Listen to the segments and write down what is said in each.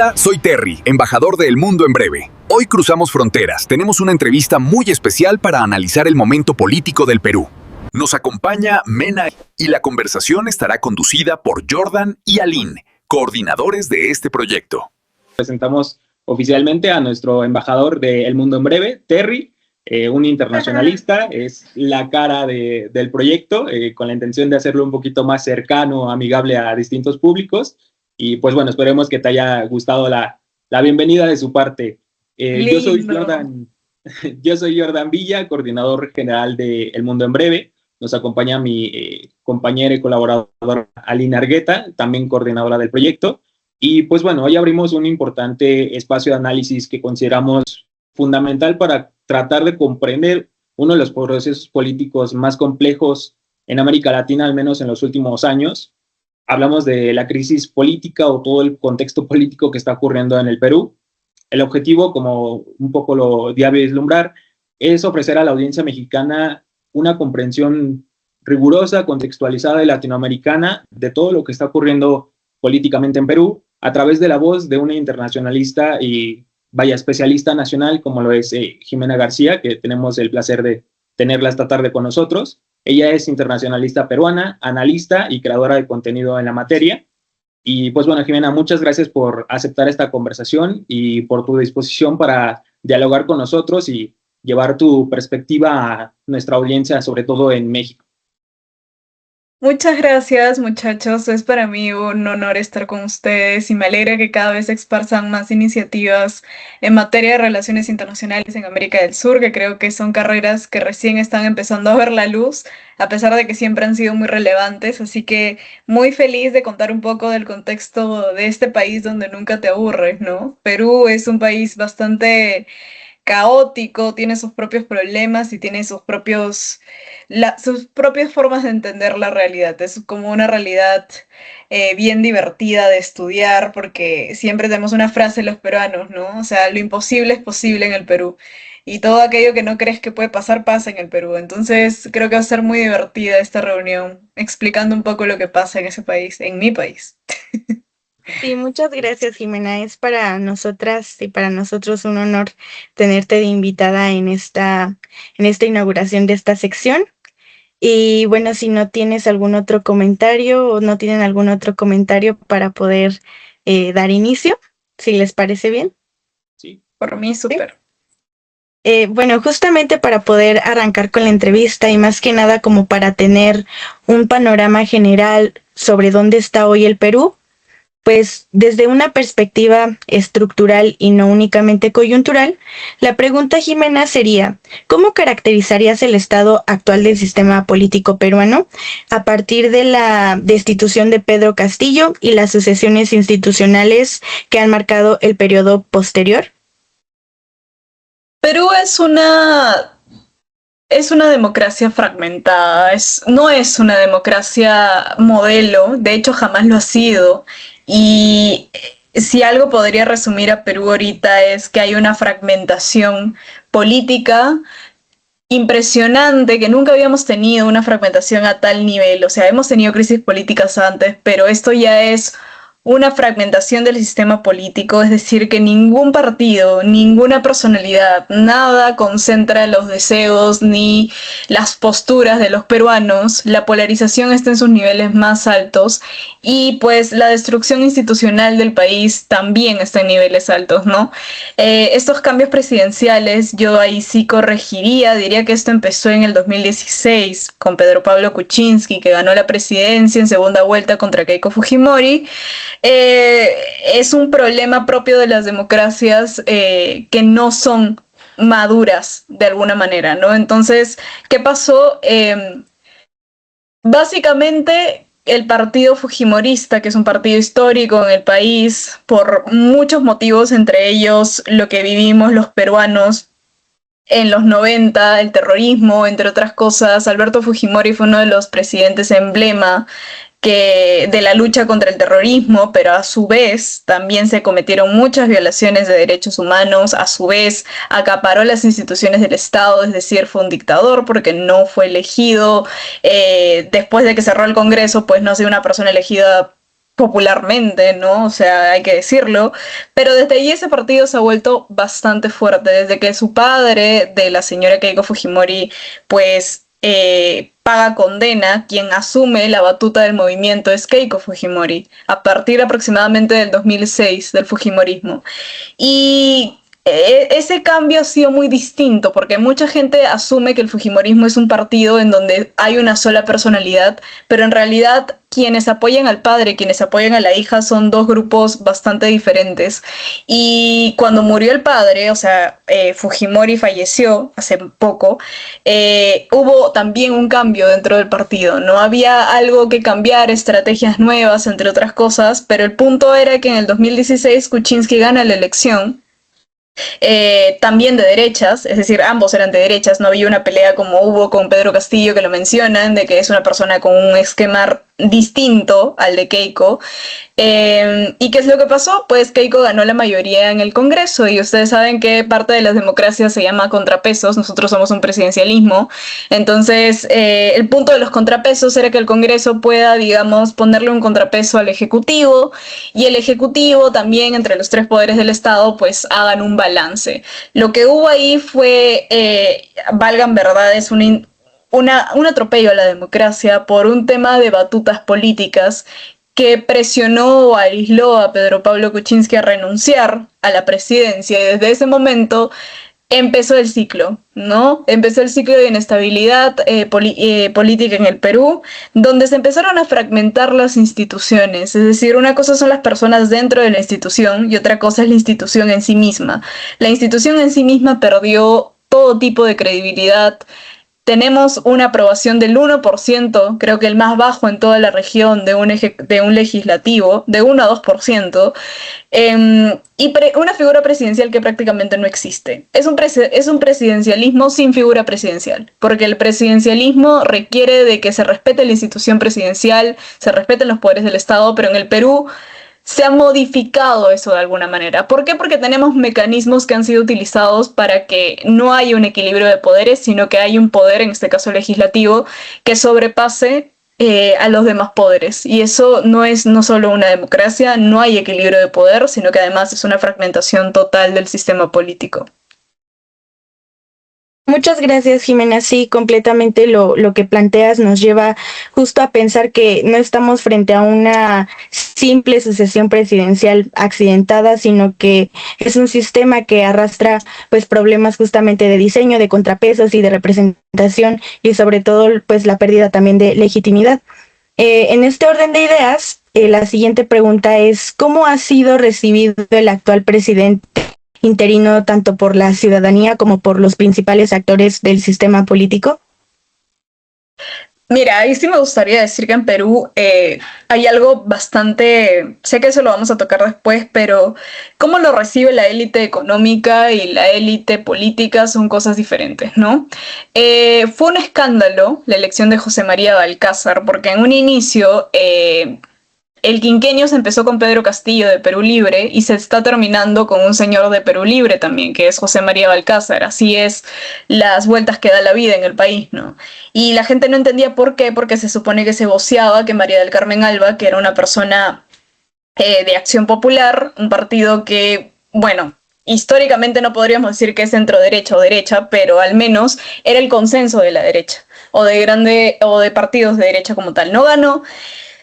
Hola, soy Terry, embajador de El Mundo en Breve. Hoy cruzamos fronteras. Tenemos una entrevista muy especial para analizar el momento político del Perú. Nos acompaña Mena y la conversación estará conducida por Jordan y Aline, coordinadores de este proyecto. Presentamos oficialmente a nuestro embajador de El Mundo en Breve, Terry, un internacionalista, es la cara del proyecto, con la intención de hacerlo un poquito más cercano, amigable a distintos públicos. Y pues bueno, esperemos que te haya gustado la bienvenida de su parte. Yo soy Jordan Villa, coordinador general de El Mundo en Breve. Nos acompaña mi compañera y colaboradora Aline Argueta, también coordinadora del proyecto. Y pues bueno, hoy abrimos un importante espacio de análisis que consideramos fundamental para tratar de comprender uno de los procesos políticos más complejos en América Latina, al menos en los últimos años. Hablamos de la crisis política o todo el contexto político que está ocurriendo en el Perú. El objetivo, como un poco lo di a vislumbrar, es ofrecer a la audiencia mexicana una comprensión rigurosa, contextualizada y latinoamericana de todo lo que está ocurriendo políticamente en Perú, a través de la voz de una internacionalista y especialista nacional como lo es Jimena García, que tenemos el placer de tenerla esta tarde con nosotros. Ella es internacionalista peruana, analista y creadora de contenido en la materia. Y pues bueno, Jimena, muchas gracias por aceptar esta conversación y por tu disposición para dialogar con nosotros y llevar tu perspectiva a nuestra audiencia, sobre todo en México. Muchas gracias, muchachos. Es para mí un honor estar con ustedes y me alegra que cada vez se esparzan más iniciativas en materia de relaciones internacionales en América del Sur, que creo que son carreras que recién están empezando a ver la luz, a pesar de que siempre han sido muy relevantes. Así que muy feliz de contar un poco del contexto de este país donde nunca te aburres, ¿no? Perú es un país bastante caótico, tiene sus propios problemas y tiene sus propias formas de entender la realidad. Es como una realidad bien divertida de estudiar porque siempre tenemos una frase los peruanos, ¿no? O sea, lo imposible es posible en el Perú y todo aquello que no crees que puede pasar, pasa en el Perú. Entonces creo que va a ser muy divertida esta reunión, explicando un poco lo que pasa en ese país, en mi país. Sí, muchas gracias, Jimena. Es para nosotras y para nosotros un honor tenerte de invitada en esta inauguración de esta sección. Y bueno, si no tienes algún otro comentario o no tienen algún otro comentario para poder dar inicio, si les parece bien. Sí, por mí súper. Bueno, justamente para poder arrancar con la entrevista y más que nada como para tener un panorama general sobre dónde está hoy el Perú, pues desde una perspectiva estructural y no únicamente coyuntural, la pregunta, Jimena, sería, ¿cómo caracterizarías el estado actual del sistema político peruano a partir de la destitución de Pedro Castillo y las sucesiones institucionales que han marcado el periodo posterior? Perú es una democracia fragmentada, no es una democracia modelo, de hecho jamás lo ha sido. Y si algo podría resumir a Perú ahorita es que hay una fragmentación política impresionante, que nunca habíamos tenido una fragmentación a tal nivel. O sea, hemos tenido crisis políticas antes, pero esto ya es una fragmentación del sistema político, es decir, que ningún partido, ninguna personalidad, nada concentra los deseos ni las posturas de los peruanos. La polarización está en sus niveles más altos y pues la destrucción institucional del país también está en niveles altos, ¿no? Estos cambios presidenciales yo ahí sí corregiría, diría que esto empezó en el 2016 con Pedro Pablo Kuczynski, que ganó la presidencia en segunda vuelta contra Keiko Fujimori. Es un problema propio de las democracias que no son maduras de alguna manera, ¿no? Entonces, ¿qué pasó? Básicamente, el partido fujimorista, que es un partido histórico en el país, por muchos motivos, entre ellos lo que vivimos los peruanos en los 90, el terrorismo, entre otras cosas. Alberto Fujimori fue uno de los presidentes emblema de la lucha contra el terrorismo, pero a su vez también se cometieron muchas violaciones de derechos humanos, a su vez acaparó las instituciones del Estado, es decir, fue un dictador porque no fue elegido, después de que cerró el Congreso, pues no ha sido una persona elegida popularmente, ¿no? O sea, hay que decirlo. Pero desde ahí ese partido se ha vuelto bastante fuerte. Desde que su padre, de la señora Keiko Fujimori, pues paga condena, quien asume la batuta del movimiento es Keiko Fujimori, a partir aproximadamente del 2006, del Fujimorismo. Y ese cambio ha sido muy distinto, porque mucha gente asume que el Fujimorismo es un partido en donde hay una sola personalidad, pero en realidad quienes apoyan al padre, quienes apoyan a la hija son dos grupos bastante diferentes. Y cuando murió el padre, o sea, Fujimori falleció hace poco, hubo también un cambio dentro del partido. No había algo que cambiar, estrategias nuevas, entre otras cosas, pero el punto era que en el 2016 Kuczynski gana la elección, también de derechas, es decir, ambos eran de derechas, no había una pelea como hubo con Pedro Castillo, que lo mencionan, de que es una persona con un esquema distinto al de Keiko. ¿Y qué es lo que pasó? Pues Keiko ganó la mayoría en el Congreso, y ustedes saben que parte de las democracias se llama contrapesos. Nosotros somos un presidencialismo, entonces el punto de los contrapesos era que el Congreso pueda, digamos, ponerle un contrapeso al Ejecutivo, y el Ejecutivo también, entre los tres poderes del Estado, pues hagan un balance. Lo que hubo ahí fue, valgan verdades, un atropello a la democracia por un tema de batutas políticas que presionó o aisló a Pedro Pablo Kuczynski a renunciar a la presidencia, y desde ese momento empezó el ciclo, ¿no? Empezó el ciclo de inestabilidad política en el Perú, donde se empezaron a fragmentar las instituciones. Es decir, una cosa son las personas dentro de la institución y otra cosa es la institución en sí misma. La institución en sí misma perdió todo tipo de credibilidad. Tenemos una aprobación del 1%, creo que el más bajo en toda la región de un legislativo, de 1 a 2%, y una figura presidencial que prácticamente no existe. Es un presidencialismo sin figura presidencial, porque el presidencialismo requiere de que se respete la institución presidencial, se respeten los poderes del Estado, pero en el Perú se ha modificado eso de alguna manera. ¿Por qué? Porque tenemos mecanismos que han sido utilizados para que no haya un equilibrio de poderes, sino que hay un poder, en este caso legislativo, que sobrepase a los demás poderes. Y eso no es no solo una democracia, no hay equilibrio de poder, sino que además es una fragmentación total del sistema político. Muchas gracias, Jimena. Sí, completamente lo que planteas nos lleva justo a pensar que no estamos frente a una simple sucesión presidencial accidentada, sino que es un sistema que arrastra pues problemas justamente de diseño, de contrapesos y de representación, y sobre todo pues la pérdida también de legitimidad. En este orden de ideas, la siguiente pregunta es: ¿cómo ha sido recibido el actual presidente interino tanto por la ciudadanía como por los principales actores del sistema político? Mira, ahí sí me gustaría decir que en Perú hay algo bastante, sé que eso lo vamos a tocar después, pero cómo lo recibe la élite económica y la élite política son cosas diferentes, ¿no? Fue un escándalo la elección de José María Balcázar, porque en un inicio el quinquenio se empezó con Pedro Castillo de Perú Libre y se está terminando con un señor de Perú Libre también, que es José María Balcázar. Así es las vueltas que da la vida en el país, ¿no? Y la gente no entendía por qué, porque se supone que se voceaba que María del Carmen Alba, que era una persona de Acción Popular, un partido que, bueno, históricamente no podríamos decir que es centro-derecha o derecha, pero al menos era el consenso de la derecha, o de partidos de derecha como tal. No ganó.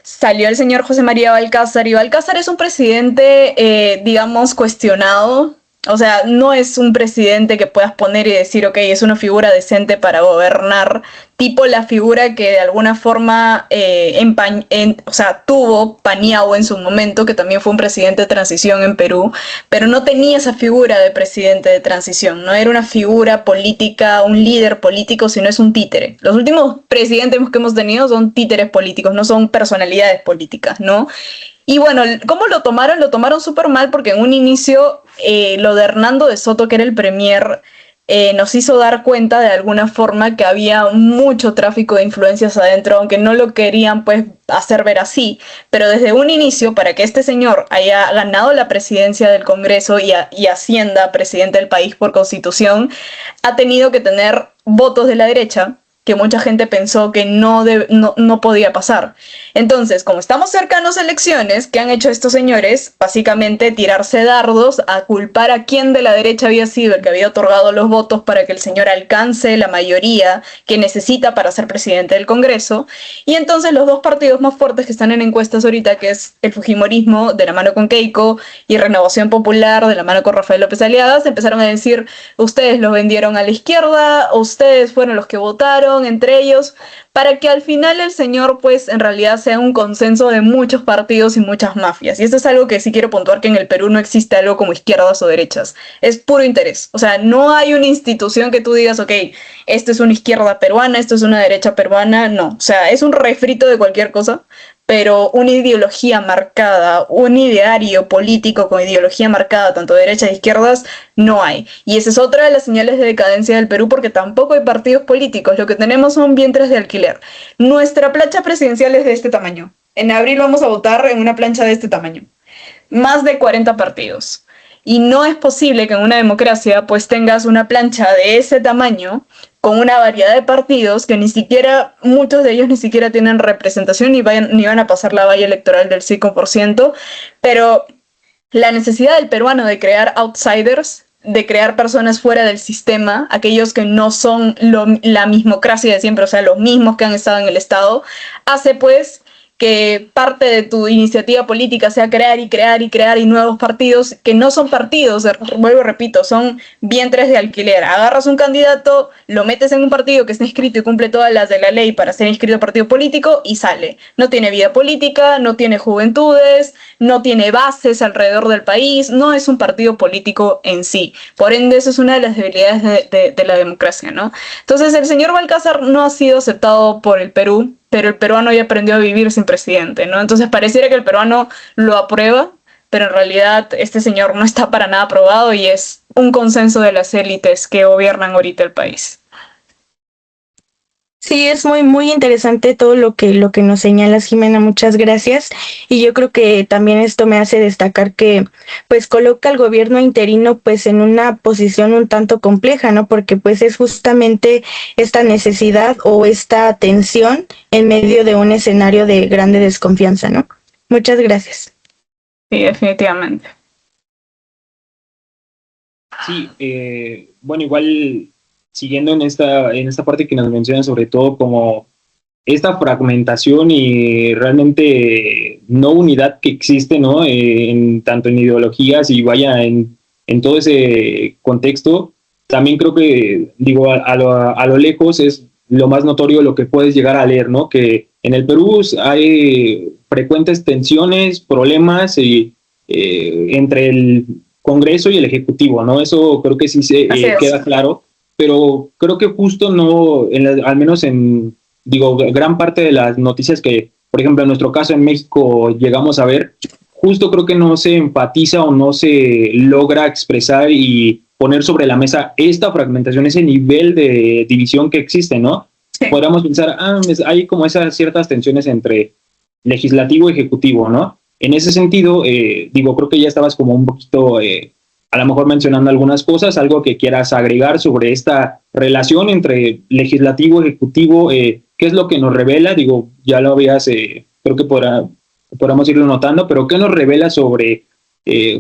Salió el señor José María Balcázar, y Balcázar es un presidente, digamos, cuestionado. O sea, no es un presidente que puedas poner y decir, ok, es una figura decente para gobernar, tipo la figura que de alguna forma tuvo Paniagua en su momento, que también fue un presidente de transición en Perú, pero no tenía esa figura de presidente de transición, no era una figura política, un líder político, sino es un títere. Los últimos presidentes que hemos tenido son títeres políticos, no son personalidades políticas, ¿no? Y bueno, ¿cómo lo tomaron? Lo tomaron súper mal, porque en un inicio lo de Hernando de Soto, que era el premier, nos hizo dar cuenta de alguna forma que había mucho tráfico de influencias adentro, aunque no lo querían pues hacer ver así. Pero desde un inicio, para que este señor haya ganado la presidencia del Congreso y ascienda presidente del país por constitución, ha tenido que tener votos de la derecha, que mucha gente pensó que no podía pasar. Entonces, como estamos cercanos a elecciones, ¿qué han hecho estos señores? Básicamente tirarse dardos a culpar a quién de la derecha había sido el que había otorgado los votos para que el señor alcance la mayoría que necesita para ser presidente del Congreso. Y entonces los dos partidos más fuertes que están en encuestas ahorita, que es el Fujimorismo de la mano con Keiko y Renovación Popular de la mano con Rafael López Aliaga, empezaron a decir: ustedes los vendieron a la izquierda, ustedes fueron los que votaron entre ellos, para que al final el señor pues en realidad sea un consenso de muchos partidos y muchas mafias. Y esto es algo que sí quiero puntuar, que en el Perú no existe algo como izquierdas o derechas, es puro interés. O sea, no hay una institución que tú digas, ok, esto es una izquierda peruana, esto es una derecha peruana, no. O sea, es un refrito de cualquier cosa, pero una ideología marcada, un ideario político con ideología marcada, tanto de derechas e izquierdas, no hay. Y esa es otra de las señales de decadencia del Perú, porque tampoco hay partidos políticos, lo que tenemos son vientres de alquiler. Nuestra plancha presidencial es de este tamaño. En abril vamos a votar en una plancha de este tamaño. Más de 40 partidos. Y no es posible que en una democracia pues tengas una plancha de ese tamaño con una variedad de partidos que ni siquiera, muchos de ellos ni siquiera tienen representación ni van a pasar la valla electoral del 5%, pero la necesidad del peruano de crear outsiders, de crear personas fuera del sistema, aquellos que no son la mismocracia de siempre, o sea, los mismos que han estado en el Estado, hace pues que parte de tu iniciativa política sea crear y nuevos partidos que no son partidos, vuelvo y repito, son vientres de alquiler. Agarras un candidato, lo metes en un partido que está inscrito y cumple todas las de la ley para ser inscrito en partido político y sale. No tiene vida política, no tiene juventudes, no tiene bases alrededor del país, no es un partido político en sí. Por ende, eso es una de las debilidades de la democracia, ¿no? Entonces, el señor Balcázar no ha sido aceptado por el Perú, pero el peruano ya aprendió a vivir sin presidente, ¿no? Entonces pareciera que el peruano lo aprueba, pero en realidad este señor no está para nada aprobado y es un consenso de las élites que gobiernan ahorita el país. Sí, es muy, muy interesante todo lo que nos señalas, Jimena, muchas gracias. Y yo creo que también esto me hace destacar que pues coloca al gobierno interino pues en una posición un tanto compleja, ¿no? Porque pues es justamente esta necesidad o esta tensión en medio de un escenario de grande desconfianza, ¿no? Muchas gracias. Sí, definitivamente. Sí, bueno, igual siguiendo en esta parte que nos menciona, sobre todo como esta fragmentación y realmente no unidad que existe, ¿no? Tanto en ideologías y vaya en todo ese contexto, también creo que, digo, a lo lejos es lo más notorio lo que puedes llegar a leer, ¿no? Que en el Perú hay frecuentes tensiones, problemas entre el Congreso y el Ejecutivo, ¿no? Eso creo que sí queda claro, pero creo que justo no, al menos digo, gran parte de las noticias que, por ejemplo, en nuestro caso en México llegamos a ver, justo creo que no se enfatiza o no se logra expresar y poner sobre la mesa esta fragmentación, ese nivel de división que existe, ¿no? Sí. Podríamos pensar, hay como esas ciertas tensiones entre legislativo y ejecutivo, ¿no? En ese sentido, digo, creo que ya estabas como un poquito, a lo mejor mencionando algunas cosas, algo que quieras agregar sobre esta relación entre legislativo y ejecutivo, ¿qué es lo que nos revela? Digo, ya lo habías, creo que podamos irlo notando, pero ¿qué nos revela sobre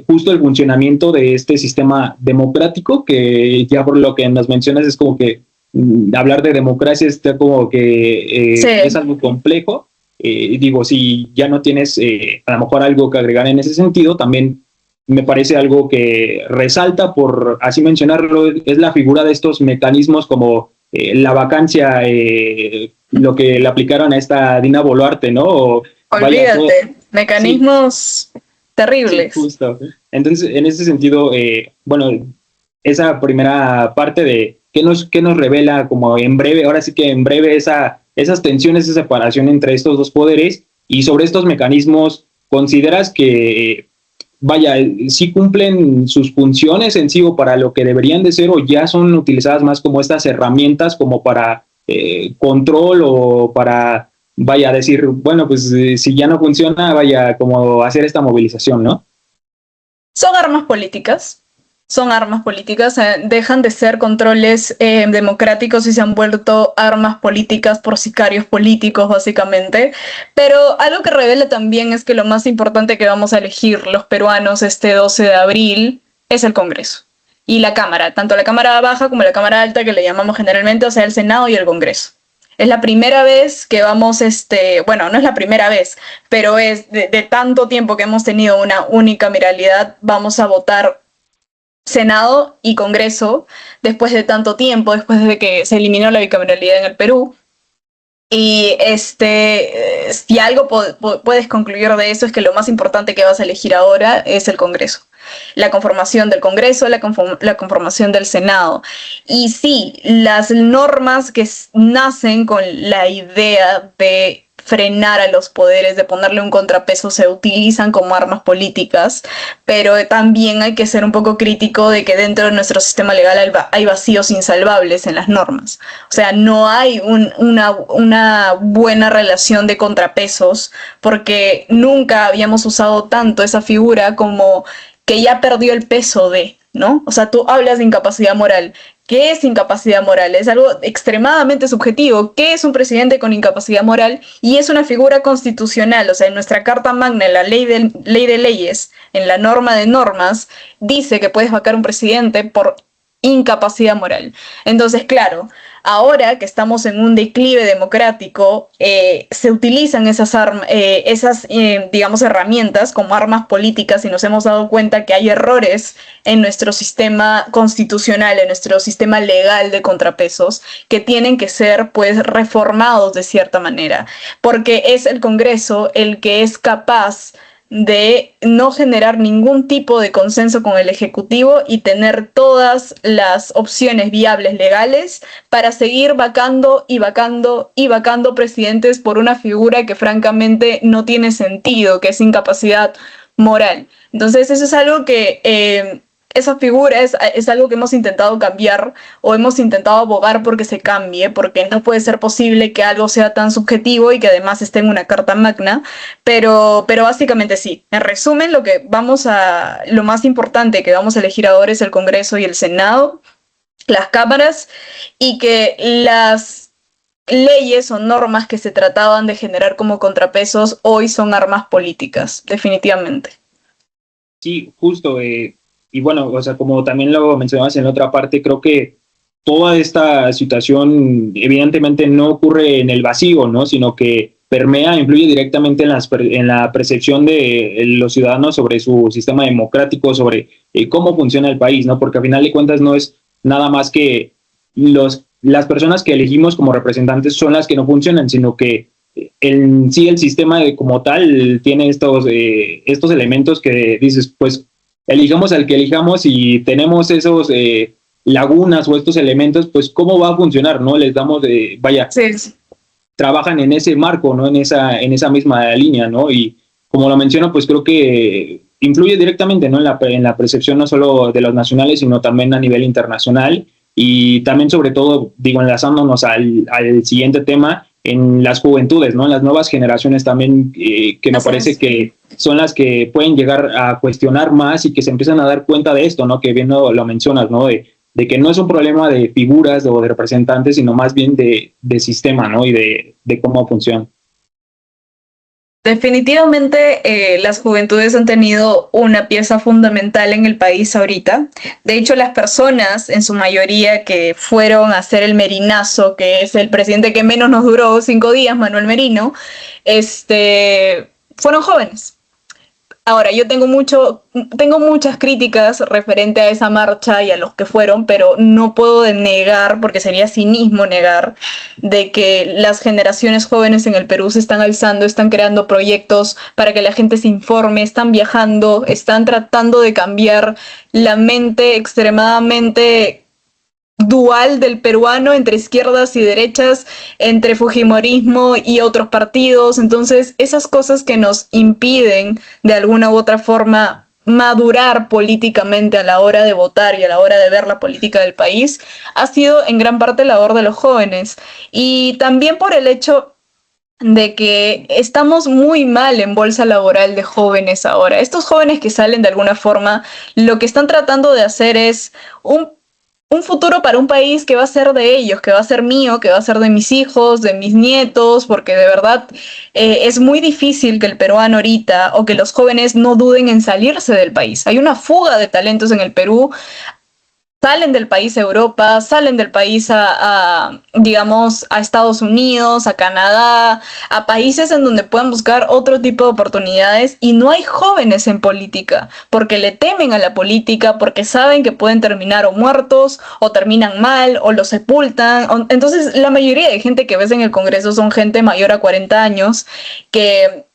justo el funcionamiento de este sistema democrático? Que ya por lo que nos mencionas es como que hablar de democracia está como que sí, es algo complejo. Digo, si ya no tienes a lo mejor algo que agregar en ese sentido, también me parece algo que resalta, por así mencionarlo, es la figura de estos mecanismos como la vacancia, lo que le aplicaron a esta Dina Boluarte, ¿no? Olvídate, mecanismos sí, terribles. Sí, justo. Entonces, en ese sentido, bueno, esa primera parte de qué nos revela como en breve, ahora sí que en breve esas tensiones, esa separación entre estos dos poderes, y sobre estos mecanismos, ¿consideras que vaya, sí cumplen sus funciones en sí o para lo que deberían de ser, o ya son utilizadas más como estas herramientas como para control o para, vaya, decir, bueno, pues si ya no funciona, vaya, como hacer esta movilización, ¿no? Son armas políticas. son armas políticas, dejan de ser controles democráticos y se han vuelto armas políticas por sicarios políticos, básicamente. Pero algo que revela también es que lo más importante que vamos a elegir los peruanos este 12 de abril es el Congreso y la Cámara, tanto la Cámara Baja como la Cámara Alta, que le llamamos generalmente, o sea, el Senado y el Congreso. Es la primera vez que vamos, bueno, no es la primera vez, pero es de tanto tiempo que hemos tenido una unicameralidad, vamos a votar Senado y Congreso después de tanto tiempo, después de que se eliminó la bicameralidad en el Perú. Y si algo puedes concluir de eso es que lo más importante que vas a elegir ahora es el Congreso. La conformación del Congreso, la conformación del Senado. Y sí, las normas que nacen con la idea de frenar a los poderes, de ponerle un contrapeso, se utilizan como armas políticas, pero también hay que ser un poco crítico de que dentro de nuestro sistema legal hay vacíos insalvables en las normas. O sea, no hay una buena relación de contrapesos, porque nunca habíamos usado tanto esa figura como que ya perdió el peso de, ¿no? O sea, tú hablas de incapacidad moral. ¿Qué es incapacidad moral? Es algo extremadamente subjetivo. ¿Qué es un presidente con incapacidad moral? Y es una figura constitucional. O sea, en nuestra Carta Magna, en la ley de leyes, en la norma de normas, dice que puedes vacar un presidente por incapacidad moral. Entonces, claro, ahora que estamos en un declive democrático, se utilizan digamos, herramientas como armas políticas y nos hemos dado cuenta que hay errores en nuestro sistema constitucional, en nuestro sistema legal de contrapesos, que tienen que ser, pues, reformados de cierta manera, porque es el Congreso el que es capaz de no generar ningún tipo de consenso con el Ejecutivo y tener todas las opciones viables legales para seguir vacando y vacando y vacando presidentes por una figura que francamente no tiene sentido, que es incapacidad moral. Entonces eso es algo que esa figura es algo que hemos intentado cambiar o hemos intentado abogar porque se cambie, porque no puede ser posible que algo sea tan subjetivo y que además esté en una Carta Magna, pero básicamente sí. En resumen, lo más importante que vamos a elegir ahora es el Congreso y el Senado, las cámaras, y que las leyes o normas que se trataban de generar como contrapesos hoy son armas políticas, definitivamente. Sí, justo. Y bueno, o sea, como también lo mencionabas en la otra parte, creo que toda esta situación evidentemente no ocurre en el vacío, ¿no? Sino que permea, influye directamente en la percepción de los ciudadanos sobre su sistema democrático, sobre cómo funciona el país, ¿no? Porque a final de cuentas no es nada más que las personas que elegimos como representantes son las que no funcionan, sino que en sí el sistema como tal tiene estos elementos que dices, pues, elijamos al que elijamos y tenemos esos lagunas o estos elementos, pues cómo va a funcionar, ¿no? Les damos, Sí. Trabajan en ese marco, ¿no? En esa misma línea, ¿no? Y como lo menciono, pues creo que influye directamente, ¿no? En la percepción no solo de los nacionales, sino también a nivel internacional y también sobre todo, digo, enlazándonos al siguiente tema, en las juventudes, ¿no? En las nuevas generaciones también, que me parece que son las que pueden llegar a cuestionar más y que se empiezan a dar cuenta de esto, ¿no? Que bien lo mencionas, ¿no? De que no es un problema de figuras o de representantes, sino más bien de sistema, ¿no? Y de cómo funciona. Definitivamente las juventudes han tenido una pieza fundamental en el país ahorita. De hecho, las personas, en su mayoría, que fueron a hacer el Merinazo, que es el presidente que menos nos duró, 5 días, Manuel Merino, fueron jóvenes. Ahora, yo tengo muchas críticas referente a esa marcha y a los que fueron, pero no puedo negar, porque sería cinismo negar, de que las generaciones jóvenes en el Perú se están alzando, están creando proyectos para que la gente se informe, están viajando, están tratando de cambiar la mente extremadamente dual del peruano entre izquierdas y derechas, entre fujimorismo y otros partidos. Entonces, esas cosas que nos impiden de alguna u otra forma madurar políticamente a la hora de votar y a la hora de ver la política del país, ha sido en gran parte labor de los jóvenes. Y también por el hecho de que estamos muy mal en bolsa laboral de jóvenes ahora. Estos jóvenes que salen de alguna forma, lo que están tratando de hacer es un futuro para un país que va a ser de ellos, que va a ser mío, que va a ser de mis hijos, de mis nietos, porque de verdad es muy difícil que el peruano ahorita o que los jóvenes no duden en salirse del país. Hay una fuga de talentos en el Perú. Salen del país a Europa, salen del país digamos, a Estados Unidos, a Canadá, a países en donde puedan buscar otro tipo de oportunidades, y no hay jóvenes en política, porque le temen a la política, porque saben que pueden terminar o muertos, o terminan mal, o los sepultan. Entonces, la mayoría de gente que ves en el Congreso son gente mayor a 40 años, que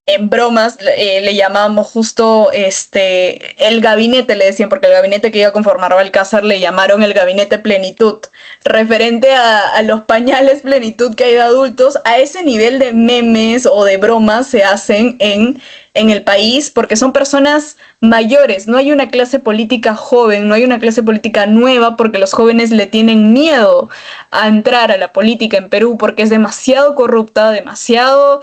en bromas le llamábamos justo el gabinete, le decían, porque el gabinete que iba a conformar Balcázar le llamaron el gabinete plenitud, referente a los pañales plenitud que hay de adultos. A ese nivel de memes o de bromas se hacen en el país, porque son personas mayores. No hay una clase política joven, no hay una clase política nueva, porque los jóvenes le tienen miedo a entrar a la política en Perú, porque es demasiado corrupta, demasiado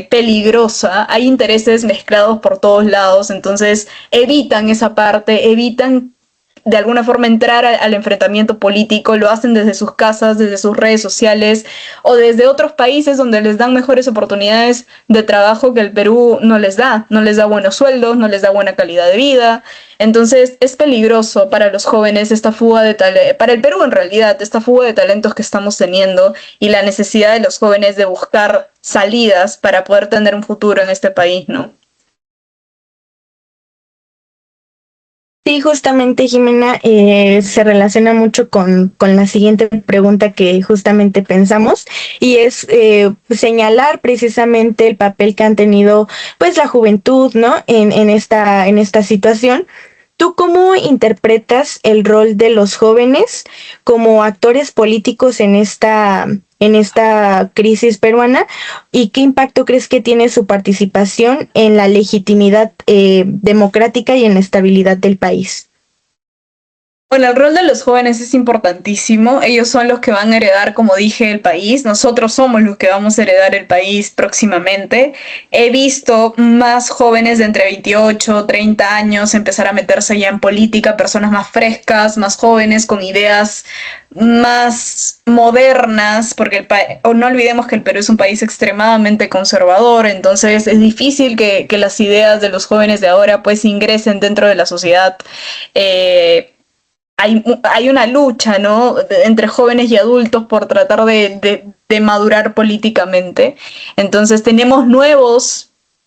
peligrosa. Hay intereses mezclados por todos lados, entonces evitan esa parte, evitan de alguna forma entrar al enfrentamiento político. Lo hacen desde sus casas, desde sus redes sociales o desde otros países donde les dan mejores oportunidades de trabajo que el Perú no les da buenos sueldos, no les da buena calidad de vida. Entonces es peligroso para los jóvenes esta fuga de talentos, para el Perú en realidad, esta fuga de talentos que estamos teniendo, y la necesidad de los jóvenes de buscar salidas para poder tener un futuro en este país, ¿no? Sí, justamente, Jimena, se relaciona mucho con la siguiente pregunta que justamente pensamos, y es señalar precisamente el papel que han tenido pues la juventud, ¿no? En esta situación. ¿Tú cómo interpretas el rol de los jóvenes como actores políticos en esta crisis peruana, y qué impacto crees que tiene su participación en la legitimidad democrática y en la estabilidad del país? Bueno, el rol de los jóvenes es importantísimo. Ellos son los que van a heredar, como dije, el país. Nosotros somos los que vamos a heredar el país próximamente. He visto más jóvenes de entre 28, 30 años empezar a meterse ya en política, personas más frescas, más jóvenes, con ideas más modernas, porque no olvidemos que el Perú es un país extremadamente conservador, entonces es difícil que las ideas de los jóvenes de ahora pues ingresen dentro de la sociedad. Hay una lucha, ¿no?, entre jóvenes y adultos por tratar de madurar políticamente. Entonces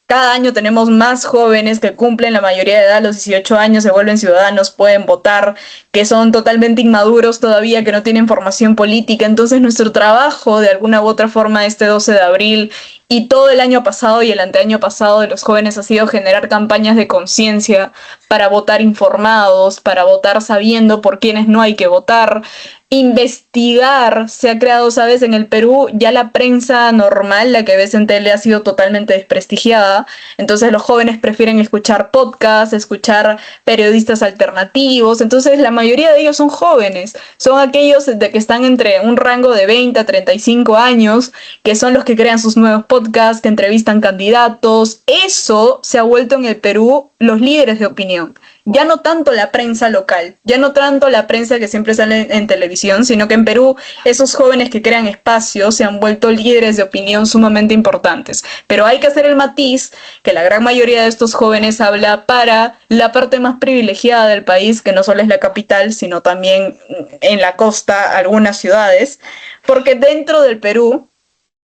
cada año tenemos más jóvenes que cumplen la mayoría de edad, los 18 años, se vuelven ciudadanos, pueden votar, que son totalmente inmaduros todavía, que no tienen formación política. Entonces nuestro trabajo, de alguna u otra forma, este 12 de abril y todo el año pasado y el anteaño pasado de los jóvenes, ha sido generar campañas de conciencia para votar informados, para votar sabiendo por quiénes no hay que votar, investigar. Se ha creado, sabes, en el Perú ya la prensa normal, la que ves en tele, ha sido totalmente desprestigiada. Entonces los jóvenes prefieren escuchar podcasts, escuchar periodistas alternativos. Entonces la mayoría de ellos son jóvenes, son aquellos de que están entre un rango de 20 a 35 años, que son los que crean sus nuevos podcasts, que entrevistan candidatos. Eso se ha vuelto en el Perú los líderes de opinión. Ya no tanto la prensa local, ya no tanto la prensa que siempre sale en televisión, sino que en Perú esos jóvenes que crean espacios se han vuelto líderes de opinión sumamente importantes. Pero hay que hacer el matiz que la gran mayoría de estos jóvenes habla para la parte más privilegiada del país, que no solo es la capital, sino también en la costa, algunas ciudades, porque dentro del Perú,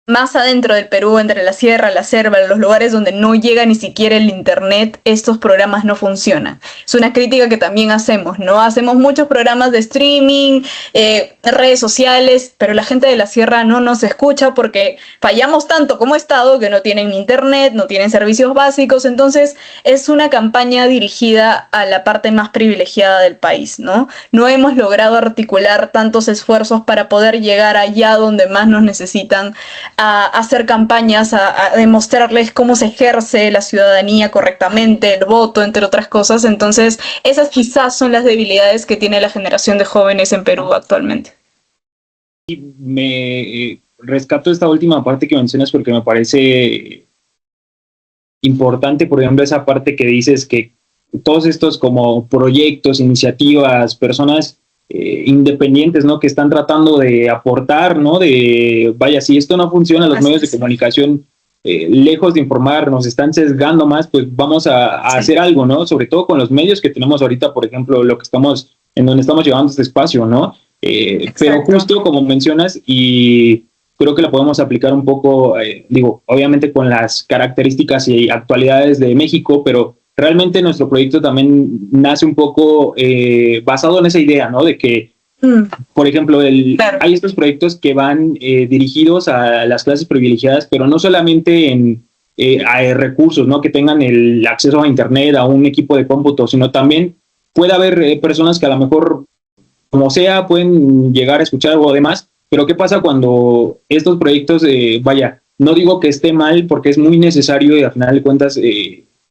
más adentro del Perú, entre la sierra, la selva, los lugares donde no llega ni siquiera el internet, estos programas no funcionan. Es una crítica que también hacemos, ¿no? Hacemos muchos programas de streaming, redes sociales, pero la gente de la sierra no nos escucha porque fallamos tanto como Estado que no tienen internet, no tienen servicios básicos. Entonces es una campaña dirigida a la parte más privilegiada del país, ¿no? No hemos logrado articular tantos esfuerzos para poder llegar allá donde más nos necesitan, a hacer campañas, a demostrarles cómo se ejerce la ciudadanía correctamente, el voto, entre otras cosas. Entonces, esas quizás son las debilidades que tiene la generación de jóvenes en Perú actualmente. rescato esta última parte que mencionas porque me parece importante, por ejemplo, esa parte que dices que todos estos como proyectos, iniciativas, personas independientes, ¿no? Que están tratando de aportar, ¿no? De, vaya, si esto no funciona, los medios de comunicación, lejos de informar, nos están sesgando más, pues vamos a hacer algo, ¿no? Sobre todo con los medios que tenemos ahorita, por ejemplo, lo que estamos, en donde estamos llevando este espacio, ¿no? Pero justo como mencionas, y creo que la podemos aplicar un poco, digo, obviamente con las características y actualidades de México, pero realmente nuestro proyecto también nace un poco basado en esa idea, ¿no? De que, por ejemplo, hay estos proyectos que van dirigidos a las clases privilegiadas, pero no solamente a recursos, ¿no? Que tengan el acceso a Internet, a un equipo de cómputo, sino también puede haber personas que a lo mejor, como sea, pueden llegar a escuchar algo demás, pero ¿qué pasa cuando estos proyectos, vaya, no digo que esté mal porque es muy necesario y al final de cuentas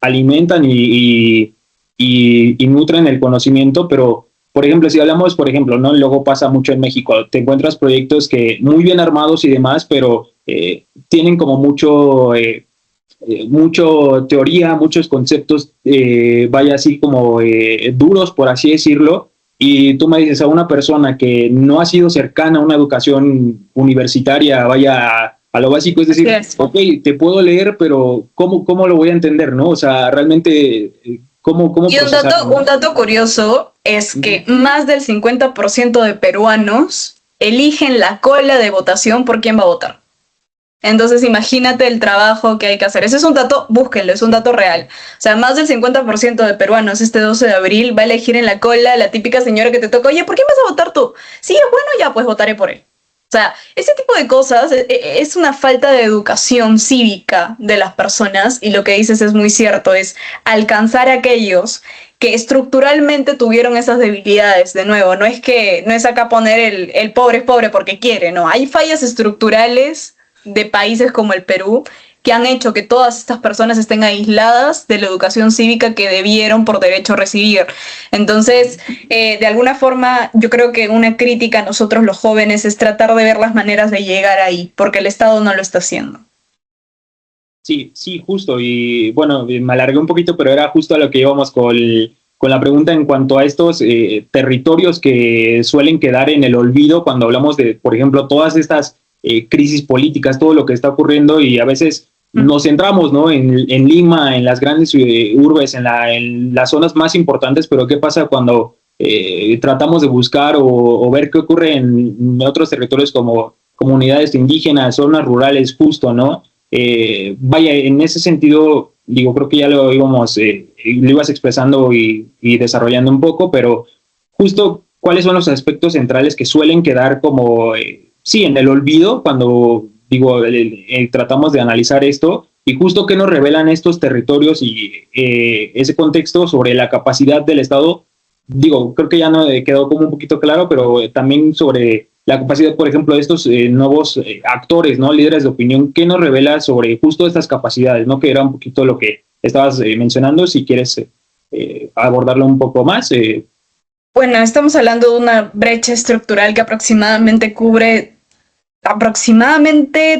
alimentan y nutren el conocimiento, pero por ejemplo, si hablamos, por ejemplo, ¿no? Luego pasa mucho en México, te encuentras proyectos que muy bien armados y demás, pero tienen como mucho teoría, muchos conceptos, vaya así como duros, por así decirlo, y tú me dices a una persona que no ha sido cercana a una educación universitaria, vaya a lo básico, es decir, ok, te puedo leer, pero ¿cómo lo voy a entender, no? O sea, realmente, ¿cómo y un dato curioso es que más del 50% de peruanos eligen la cola de votación por quién va a votar. Entonces imagínate el trabajo que hay que hacer. Ese es un dato, búsquenlo, es un dato real. O sea, más del 50% de peruanos este 12 de abril va a elegir en la cola la típica señora que te toca, oye, ¿por quién vas a votar tú? Sí, es bueno, ya, pues votaré por él. O sea, ese tipo de cosas es una falta de educación cívica de las personas y lo que dices es muy cierto, es alcanzar a aquellos que estructuralmente tuvieron esas debilidades. De nuevo, no es acá poner el pobre es pobre porque quiere, no, hay fallas estructurales de países como el Perú que han hecho que todas estas personas estén aisladas de la educación cívica que debieron por derecho recibir. Entonces, de alguna forma, yo creo que una crítica a nosotros los jóvenes es tratar de ver las maneras de llegar ahí, porque el Estado no lo está haciendo. Sí, justo, y bueno, me alargué un poquito, pero era justo a lo que íbamos con la pregunta en cuanto a estos territorios que suelen quedar en el olvido cuando hablamos de, por ejemplo, todas estas crisis políticas, todo lo que está ocurriendo y a veces nos centramos, ¿no? en Lima, en las grandes urbes, en las zonas más importantes, pero ¿qué pasa cuando tratamos de buscar o ver qué ocurre en otros territorios como comunidades indígenas, zonas rurales, justo, ¿no? Vaya, en ese sentido, digo, creo que ya lo ibas expresando y desarrollando un poco, pero justo, ¿cuáles son los aspectos centrales que suelen quedar como... sí, en el olvido, cuando digo, tratamos de analizar esto, y justo qué nos revelan estos territorios y ese contexto sobre la capacidad del Estado, digo, creo que ya no quedó como un poquito claro, pero también sobre la capacidad, por ejemplo, de estos nuevos actores, ¿no? Líderes de opinión, ¿qué nos revela sobre justo estas capacidades, ¿no? Que era un poquito lo que estabas mencionando, si quieres abordarlo un poco más. Bueno, estamos hablando de una brecha estructural que aproximadamente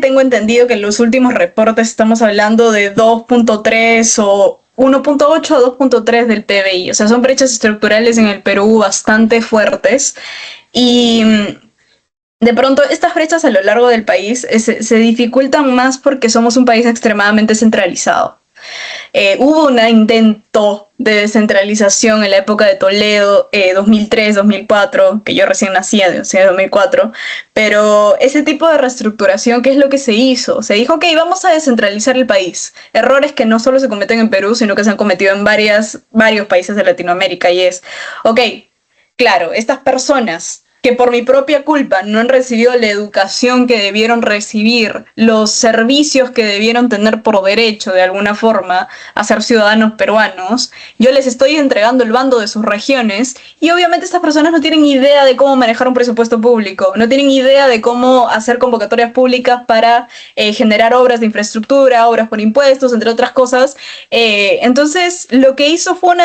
tengo entendido que en los últimos reportes estamos hablando de 2.3 o 1.8 a 2.3 del PBI. O sea, son brechas estructurales en el Perú bastante fuertes y de pronto estas brechas a lo largo del país se dificultan más porque somos un país extremadamente centralizado. Hubo un intento de descentralización en la época de Toledo, 2003, 2004, que yo recién nací en 2004, pero ese tipo de reestructuración, ¿qué es lo que se hizo? Se dijo, ok, vamos a descentralizar el país. Errores que no solo se cometen en Perú, sino que se han cometido en varios países de Latinoamérica, y es, ok, claro, estas personas que por mi propia culpa no han recibido la educación que debieron recibir, los servicios que debieron tener por derecho de alguna forma a ser ciudadanos peruanos, yo les estoy entregando el bando de sus regiones y obviamente estas personas no tienen idea de cómo manejar un presupuesto público, no tienen idea de cómo hacer convocatorias públicas para generar obras de infraestructura, obras por impuestos, entre otras cosas. Entonces, lo que hizo fue un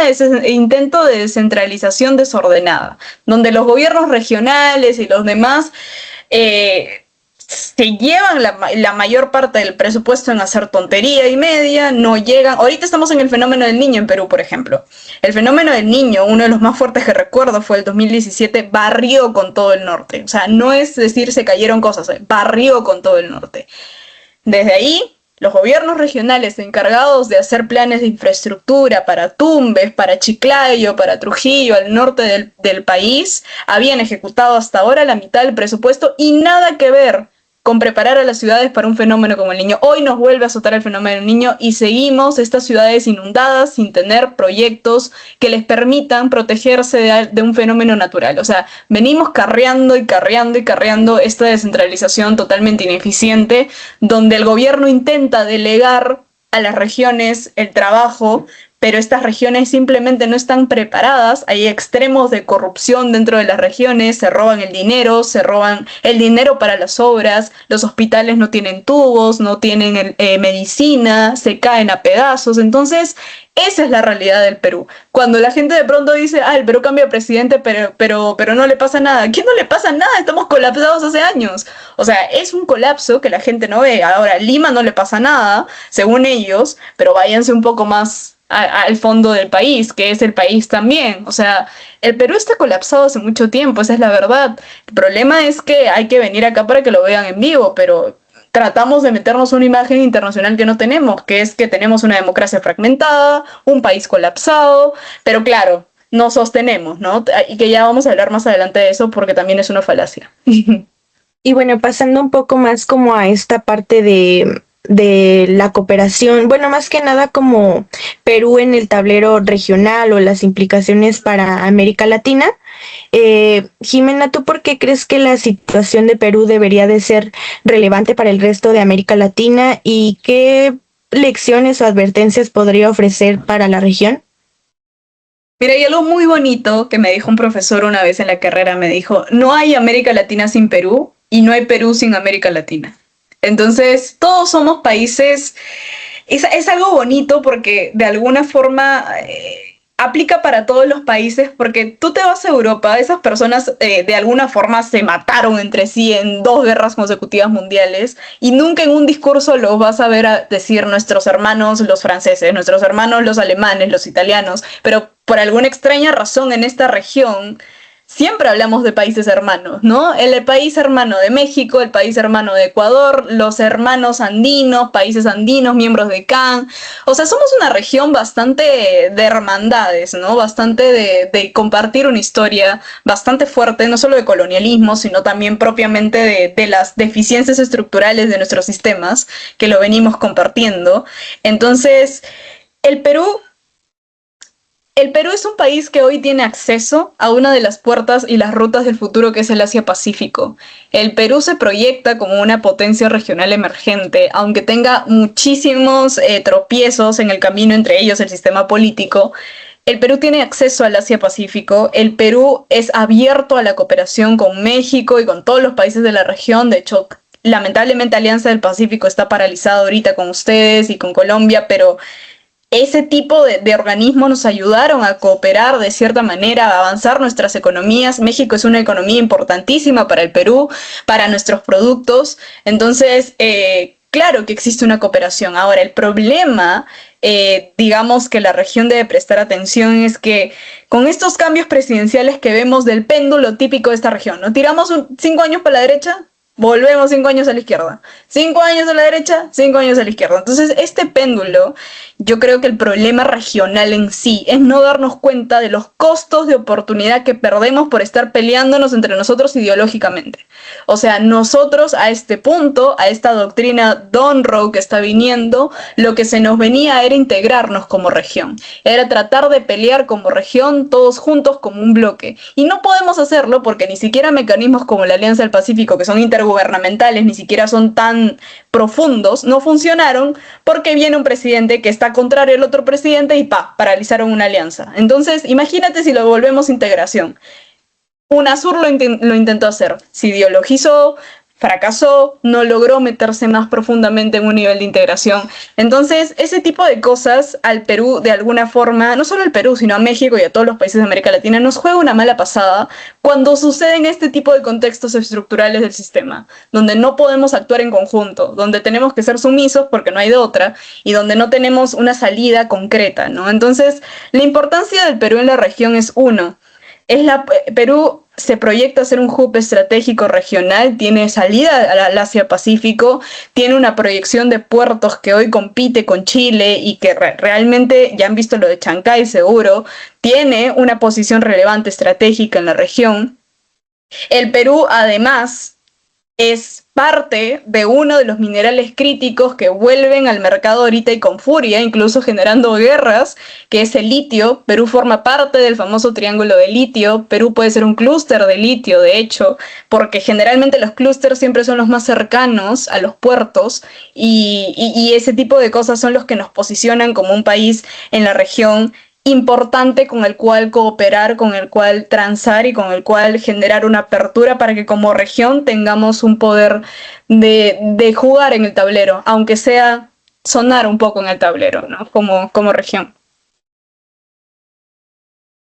intento de descentralización desordenada, donde los gobiernos regionales y los demás se llevan la mayor parte del presupuesto en hacer tontería y media, no llegan. Ahorita estamos en el fenómeno del niño en Perú, por ejemplo. El fenómeno del niño, uno de los más fuertes que recuerdo fue el 2017, barrió con todo el norte. O sea, no es decir se cayeron cosas, barrió con todo el norte. Desde ahí, los gobiernos regionales encargados de hacer planes de infraestructura para Tumbes, para Chiclayo, para Trujillo, al norte del país, habían ejecutado hasta ahora la mitad del presupuesto y nada que ver con preparar a las ciudades para un fenómeno como el niño. Hoy nos vuelve a azotar el fenómeno del niño y seguimos estas ciudades inundadas sin tener proyectos que les permitan protegerse de un fenómeno natural. O sea, venimos carreando y carreando y carreando esta descentralización totalmente ineficiente, donde el gobierno intenta delegar a las regiones el trabajo, pero estas regiones simplemente no están preparadas. Hay extremos de corrupción dentro de las regiones, se roban el dinero para las obras, los hospitales no tienen tubos, no tienen medicina, se caen a pedazos. Entonces, esa es la realidad del Perú. Cuando la gente de pronto dice, el Perú cambia de presidente, pero no le pasa nada. ¿Qué no le pasa nada? Estamos colapsados hace años. O sea, es un colapso que la gente no ve. Ahora, Lima no le pasa nada, según ellos, pero váyanse un poco más al fondo del país, que es el país también. O sea, el Perú está colapsado hace mucho tiempo, esa es la verdad. El problema es que hay que venir acá para que lo vean en vivo, pero tratamos de meternos una imagen internacional que no tenemos, que es que tenemos una democracia fragmentada, un país colapsado, pero claro, no sostenemos, ¿no? Y que ya vamos a hablar más adelante de eso porque también es una falacia. Y bueno, pasando un poco más como a esta parte de la cooperación, bueno, más que nada como Perú en el tablero regional o las implicaciones para América Latina. Jimena, ¿tú por qué crees que la situación de Perú debería de ser relevante para el resto de América Latina y qué lecciones o advertencias podría ofrecer para la región? Mira, hay algo muy bonito que me dijo un profesor una vez en la carrera, me dijo, no hay América Latina sin Perú y no hay Perú sin América Latina. Entonces, todos somos países, es algo bonito porque de alguna forma aplica para todos los países, porque tú te vas a Europa, esas personas de alguna forma se mataron entre sí en 2 guerras consecutivas mundiales y nunca en un discurso los vas a ver decir nuestros hermanos los franceses, nuestros hermanos los alemanes, los italianos, pero por alguna extraña razón en esta región siempre hablamos de países hermanos, ¿no? El país hermano de México, el país hermano de Ecuador, los hermanos andinos, países andinos, miembros de CAN. O sea, somos una región bastante de hermandades, ¿no? Bastante de compartir una historia bastante fuerte, no solo de colonialismo, sino también propiamente de las deficiencias estructurales de nuestros sistemas, que lo venimos compartiendo. Entonces, el Perú es un país que hoy tiene acceso a una de las puertas y las rutas del futuro, que es el Asia-Pacífico. El Perú se proyecta como una potencia regional emergente, aunque tenga muchísimos tropiezos en el camino, entre ellos el sistema político. El Perú tiene acceso al Asia-Pacífico, el Perú es abierto a la cooperación con México y con todos los países de la región. De hecho, lamentablemente Alianza del Pacífico está paralizada ahorita con ustedes y con Colombia, pero ese tipo de organismos nos ayudaron a cooperar de cierta manera, a avanzar nuestras economías. México es una economía importantísima para el Perú, para nuestros productos. Entonces, claro que existe una cooperación. Ahora, el problema, digamos que la región debe prestar atención, es que con estos cambios presidenciales que vemos del péndulo típico de esta región, ¿no? Tiramos 5 años para la derecha, volvemos 5 años a la izquierda, 5 años a la derecha, 5 años a la izquierda. Entonces, este péndulo, yo creo que el problema regional en sí es no darnos cuenta de los costos de oportunidad que perdemos por estar peleándonos entre nosotros ideológicamente. O sea, nosotros a este punto, a esta doctrina Donroe que está viniendo, lo que se nos venía era integrarnos como región. Era tratar de pelear como región, todos juntos como un bloque. Y no podemos hacerlo porque ni siquiera mecanismos como la Alianza del Pacífico, que son intergubernamentales, ni siquiera son tan profundos, no funcionaron porque viene un presidente que está contrario al otro presidente y paralizaron una alianza. Entonces, imagínate si lo volvemos integración. UNASUR lo intentó hacer, se ideologizó, fracasó, no logró meterse más profundamente en un nivel de integración. Entonces, ese tipo de cosas al Perú, de alguna forma, no solo al Perú, sino a México y a todos los países de América Latina, nos juega una mala pasada cuando suceden este tipo de contextos estructurales del sistema, donde no podemos actuar en conjunto, donde tenemos que ser sumisos porque no hay de otra, y donde no tenemos una salida concreta, ¿no? Entonces, la importancia del Perú en la región es uno. Perú se proyecta ser un hub estratégico regional, tiene salida al Asia-Pacífico, tiene una proyección de puertos que hoy compite con Chile y que realmente, ya han visto lo de Chancay seguro, tiene una posición relevante estratégica en la región. El Perú, además, es parte de uno de los minerales críticos que vuelven al mercado ahorita y con furia, incluso generando guerras, que es el litio. Perú forma parte del famoso triángulo de litio. Perú puede ser un clúster de litio, de hecho, porque generalmente los clústeres siempre son los más cercanos a los puertos y ese tipo de cosas son los que nos posicionan como un país en la región importante con el cual cooperar, con el cual transar y con el cual generar una apertura para que como región tengamos un poder de jugar en el tablero, aunque sea sonar un poco en el tablero, ¿no? Como región.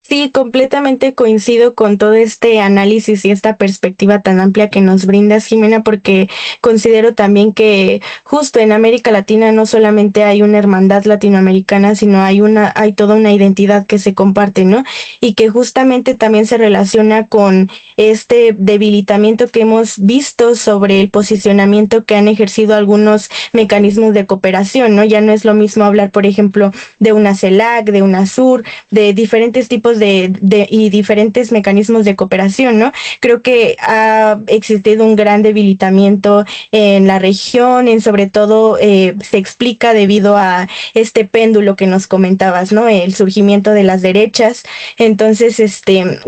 Sí, completamente coincido con todo este análisis y esta perspectiva tan amplia que nos brindas, Jimena, porque considero también que justo en América Latina no solamente hay una hermandad latinoamericana, sino hay toda una identidad que se comparte, ¿no? Y que justamente también se relaciona con este debilitamiento que hemos visto sobre el posicionamiento que han ejercido algunos mecanismos de cooperación, ¿no? Ya no es lo mismo hablar, por ejemplo, de una CELAC, de una SUR, de diferentes tipos y diferentes mecanismos de cooperación, ¿no? Creo que ha existido un gran debilitamiento en la región, sobre todo se explica debido a este péndulo que nos comentabas, ¿no? El surgimiento de las derechas. Entonces,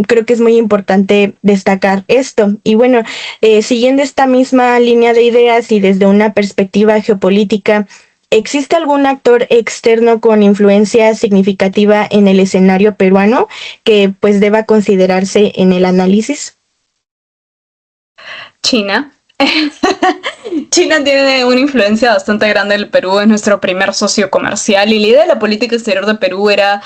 creo que es muy importante destacar esto. Y bueno, siguiendo esta misma línea de ideas y desde una perspectiva geopolítica, ¿existe algún actor externo con influencia significativa en el escenario peruano que pues deba considerarse en el análisis? China. China tiene una influencia bastante grande en el Perú, es nuestro primer socio comercial y la idea de la política exterior de Perú era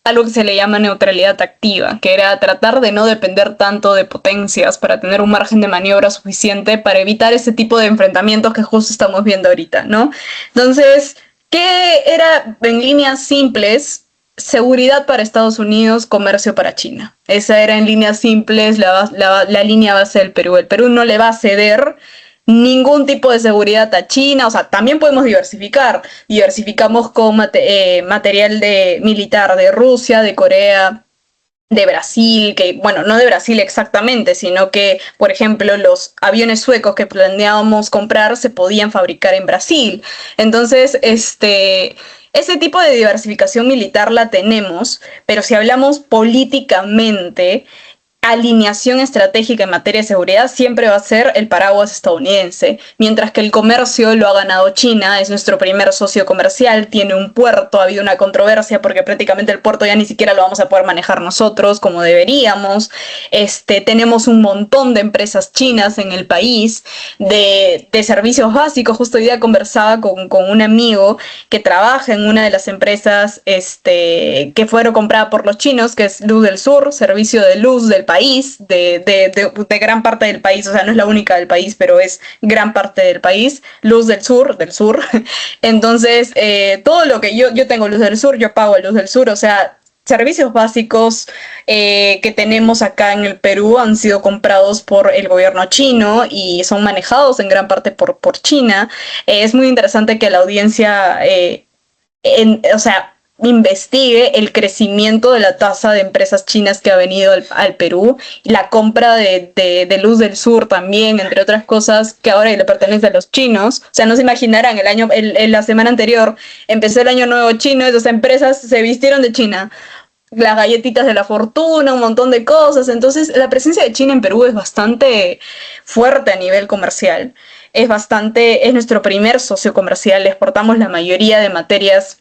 algo que se le llama neutralidad activa, que era tratar de no depender tanto de potencias para tener un margen de maniobra suficiente para evitar ese tipo de enfrentamientos que justo estamos viendo ahorita, ¿no? Entonces, ¿qué era en líneas simples? Seguridad para Estados Unidos, comercio para China. Esa era en líneas simples la línea base del Perú. El Perú no le va a ceder ningún tipo de seguridad a China, o sea, también podemos diversificamos con material militar de Rusia, de Corea, de Brasil, que bueno, no de Brasil exactamente, sino que, por ejemplo, los aviones suecos que planeábamos comprar se podían fabricar en Brasil. Entonces, ese tipo de diversificación militar la tenemos, pero si hablamos políticamente, alineación estratégica en materia de seguridad siempre va a ser el paraguas estadounidense, mientras que el comercio lo ha ganado China, es nuestro primer socio comercial, tiene un puerto, ha habido una controversia porque prácticamente el puerto ya ni siquiera lo vamos a poder manejar nosotros como deberíamos, tenemos un montón de empresas chinas en el país, de servicios básicos. Justo hoy día conversaba con un amigo que trabaja en una de las empresas que fueron compradas por los chinos, que es Luz del Sur, servicio de luz del país, de gran parte del país, o sea, no es la única del país, pero es gran parte del país, Luz del Sur. Entonces, todo lo que yo tengo Luz del Sur, yo pago Luz del Sur, o sea, servicios básicos que tenemos acá en el Perú han sido comprados por el gobierno chino y son manejados en gran parte por China. Es muy interesante que la audiencia, investigue el crecimiento de la tasa de empresas chinas que ha venido al Perú, y la compra de Luz del Sur también, entre otras cosas, que ahora le pertenece a los chinos. O sea, no se imaginarán, la semana anterior empezó el año nuevo chino, esas empresas se vistieron de China. Las galletitas de la fortuna, un montón de cosas. Entonces, la presencia de China en Perú es bastante fuerte a nivel comercial. Es nuestro primer socio comercial, exportamos la mayoría de materias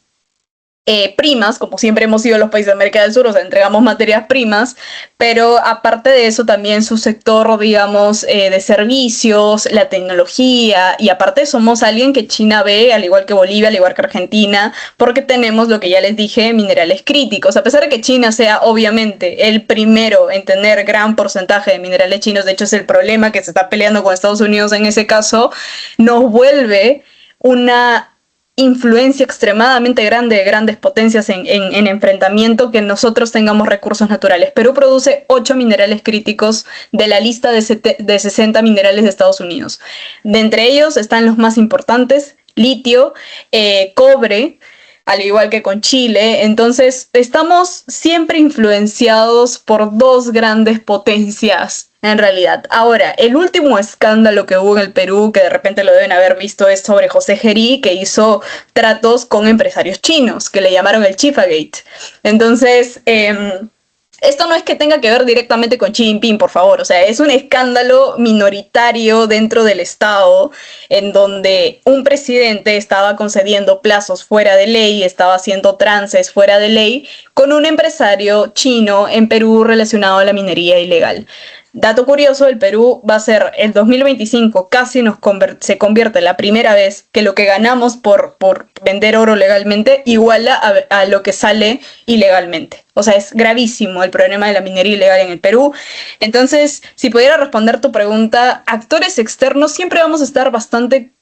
primas, como siempre hemos sido los países de América del Sur, o sea, entregamos materias primas, pero aparte de eso también su sector, digamos, de servicios, la tecnología, y aparte somos alguien que China ve, al igual que Bolivia, al igual que Argentina, porque tenemos lo que ya les dije, minerales críticos. A pesar de que China sea obviamente el primero en tener gran porcentaje de minerales chinos, de hecho es el problema que se está peleando con Estados Unidos en ese caso, nos vuelve una influencia extremadamente grande de grandes potencias en enfrentamiento que nosotros tengamos recursos naturales. Perú produce 8 minerales críticos de la lista de 60 minerales de Estados Unidos. De entre ellos están los más importantes: litio, cobre, al igual que con Chile. Entonces estamos siempre influenciados por dos grandes potencias en realidad. Ahora, el último escándalo que hubo en el Perú, que de repente lo deben haber visto, es sobre José Gerí, que hizo tratos con empresarios chinos, que le llamaron el Chifagate. Entonces, esto no es que tenga que ver directamente con Xi Jinping, por favor. O sea, es un escándalo minoritario dentro del Estado, en donde un presidente estaba concediendo plazos fuera de ley, estaba haciendo trances fuera de ley con un empresario chino en Perú relacionado a la minería ilegal. Dato curioso, el Perú va a ser el 2025, casi se convierte la primera vez que lo que ganamos por vender oro legalmente iguala a lo que sale ilegalmente. O sea, es gravísimo el problema de la minería ilegal en el Perú. Entonces, si pudiera responder tu pregunta, actores externos siempre vamos a estar bastante,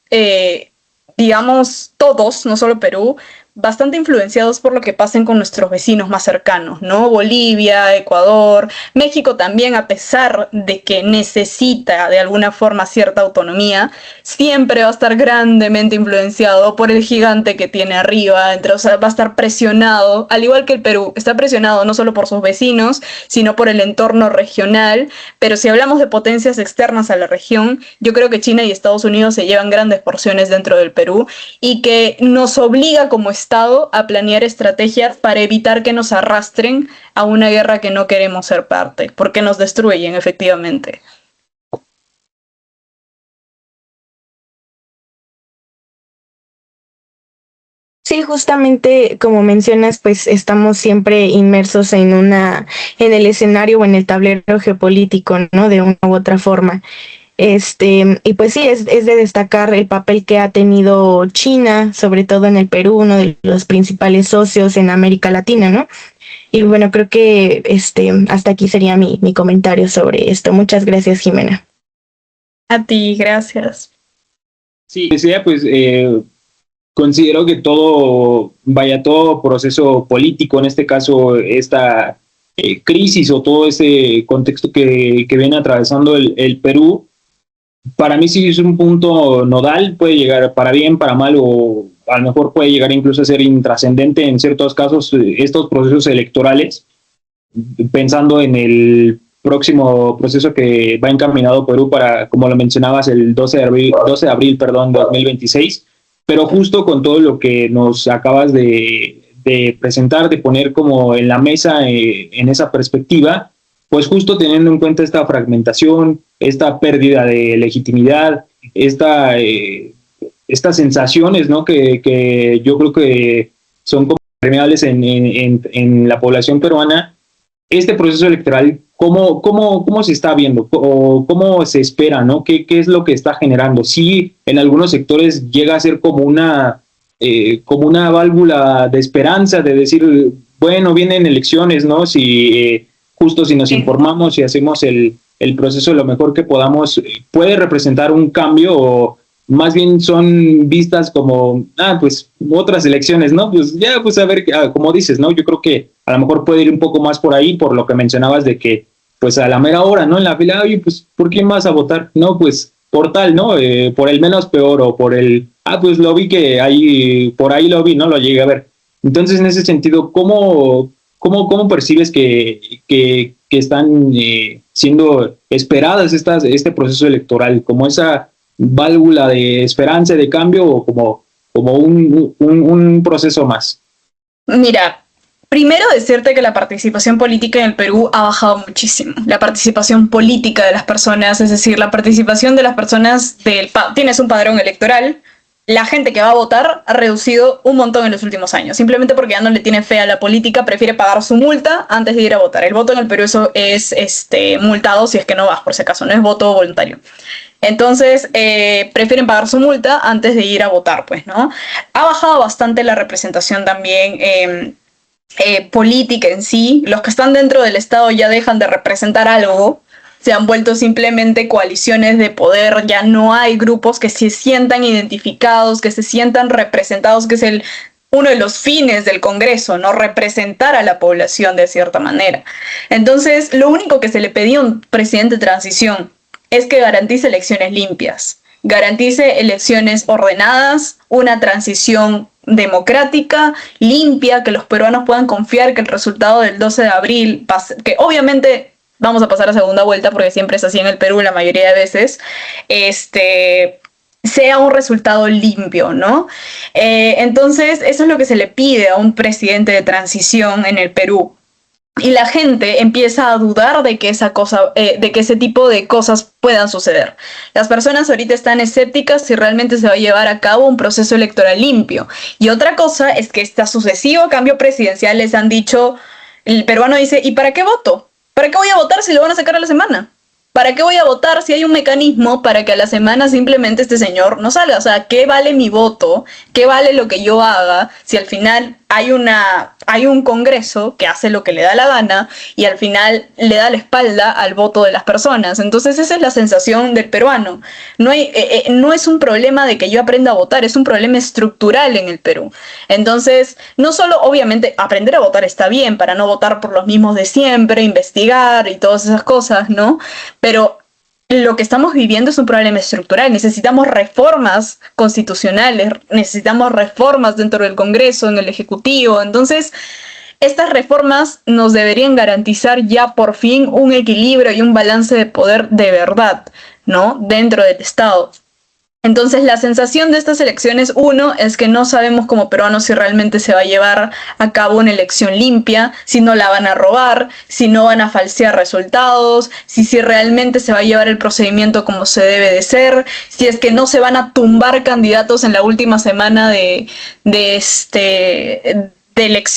digamos, todos, no solo Perú, bastante influenciados por lo que pasen con nuestros vecinos más cercanos, ¿no? Bolivia, Ecuador, México también, a pesar de que necesita de alguna forma cierta autonomía, siempre va a estar grandemente influenciado por el gigante que tiene arriba. O sea, va a estar presionado, al igual que el Perú, está presionado no solo por sus vecinos, sino por el entorno regional. Pero si hablamos de potencias externas a la región, yo creo que China y Estados Unidos se llevan grandes porciones dentro del Perú, y que nos obliga como Estado a planear estrategias para evitar que nos arrastren a una guerra que no queremos ser parte, porque nos destruyen efectivamente. Sí, justamente como mencionas, pues estamos siempre inmersos en el escenario o en el tablero geopolítico, ¿no? De una u otra forma. Y pues sí, es de destacar el papel que ha tenido China, sobre todo en el Perú, uno de los principales socios en América Latina, ¿no? Y bueno, creo que hasta aquí sería mi comentario sobre esto. Muchas gracias, Jimena. A ti, gracias. Sí, decía, pues considero que todo proceso político, en este caso esta crisis o todo ese contexto que viene atravesando el Perú, para mí sí es un punto nodal. Puede llegar para bien, para mal, o a lo mejor puede llegar incluso a ser intrascendente en ciertos casos estos procesos electorales, pensando en el próximo proceso que va encaminado Perú para, como lo mencionabas, el 12 de abril, de 2026, pero justo con todo lo que nos acabas de presentar, de poner como en la mesa en esa perspectiva, pues justo teniendo en cuenta esta fragmentación, esta pérdida de legitimidad, estas sensaciones, ¿no? que yo creo que son como permeables en la población peruana. Este proceso electoral, ¿cómo se está viendo? ¿O cómo se espera, ¿no? ¿Qué es lo que está generando? Sí, en algunos sectores llega a ser como una válvula de esperanza, de decir, bueno, vienen elecciones, ¿no? Justo si nos informamos y hacemos el proceso lo mejor que podamos, puede representar un cambio, o más bien son vistas como, pues otras elecciones, ¿no? Pues ya, pues a ver, como dices, ¿no? Yo creo que a lo mejor puede ir un poco más por ahí, por lo que mencionabas de que, pues a la mera hora, ¿no? En la fila, oye, pues, ¿por quién vas a votar? No, pues por tal, ¿no? Por el menos peor, o por el, pues lo vi que ahí, por ahí lo vi, ¿no? Lo llegué a ver. Entonces, en ese sentido, ¿cómo percibes que están siendo esperadas este proceso electoral? ¿Como esa válvula de esperanza, de cambio, o como un proceso más? Mira, primero decirte que la participación política en el Perú ha bajado muchísimo. La participación política de las personas, es decir, la participación de las personas tienes un padrón electoral, la gente que va a votar ha reducido un montón en los últimos años, simplemente porque ya no le tiene fe a la política, prefiere pagar su multa antes de ir a votar. El voto en el Perú es multado si es que no vas, por si acaso, no es voto voluntario. Entonces, prefieren pagar su multa antes de ir a votar, pues, ¿no? Ha bajado bastante la representación también política en sí. Los que están dentro del Estado ya dejan de representar algo, se han vuelto simplemente coaliciones de poder, ya no hay grupos que se sientan identificados, que se sientan representados, que es uno de los fines del Congreso, ¿no? Representar a la población de cierta manera. Entonces, lo único que se le pedía a un presidente de transición es que garantice elecciones limpias, garantice elecciones ordenadas, una transición democrática, limpia, que los peruanos puedan confiar que el resultado del 12 de abril, que obviamente vamos a pasar a segunda vuelta porque siempre es así en el Perú la mayoría de veces, sea un resultado limpio, ¿no? Entonces, eso es lo que se le pide a un presidente de transición en el Perú. Y la gente empieza a dudar de que de que ese tipo de cosas puedan suceder. Las personas ahorita están escépticas si realmente se va a llevar a cabo un proceso electoral limpio. Y otra cosa es que este sucesivo cambio presidencial les han dicho, el peruano dice, ¿y para qué voto? ¿Para qué voy a votar si lo van a sacar a la semana? ¿Para qué voy a votar si hay un mecanismo para que a la semana simplemente este señor no salga? O sea, ¿qué vale mi voto? ¿Qué vale lo que yo haga si al final hay un Congreso que hace lo que le da la gana y al final le da la espalda al voto de las personas? Entonces esa es la sensación del peruano. No es un problema de que yo aprenda a votar, es un problema estructural en el Perú. Entonces, no solo, obviamente, aprender a votar está bien para no votar por los mismos de siempre, investigar y todas esas cosas, ¿no? Pero lo que estamos viviendo es un problema estructural. Necesitamos reformas constitucionales, necesitamos reformas dentro del Congreso, en el Ejecutivo. Entonces, estas reformas nos deberían garantizar ya por fin un equilibrio y un balance de poder de verdad, ¿no? Dentro del Estado. Entonces, la sensación de estas elecciones, uno, es que no sabemos como peruanos si realmente se va a llevar a cabo una elección limpia, si no la van a robar, si no van a falsear resultados, si realmente se va a llevar el procedimiento como se debe de ser, si es que no se van a tumbar candidatos en la última semana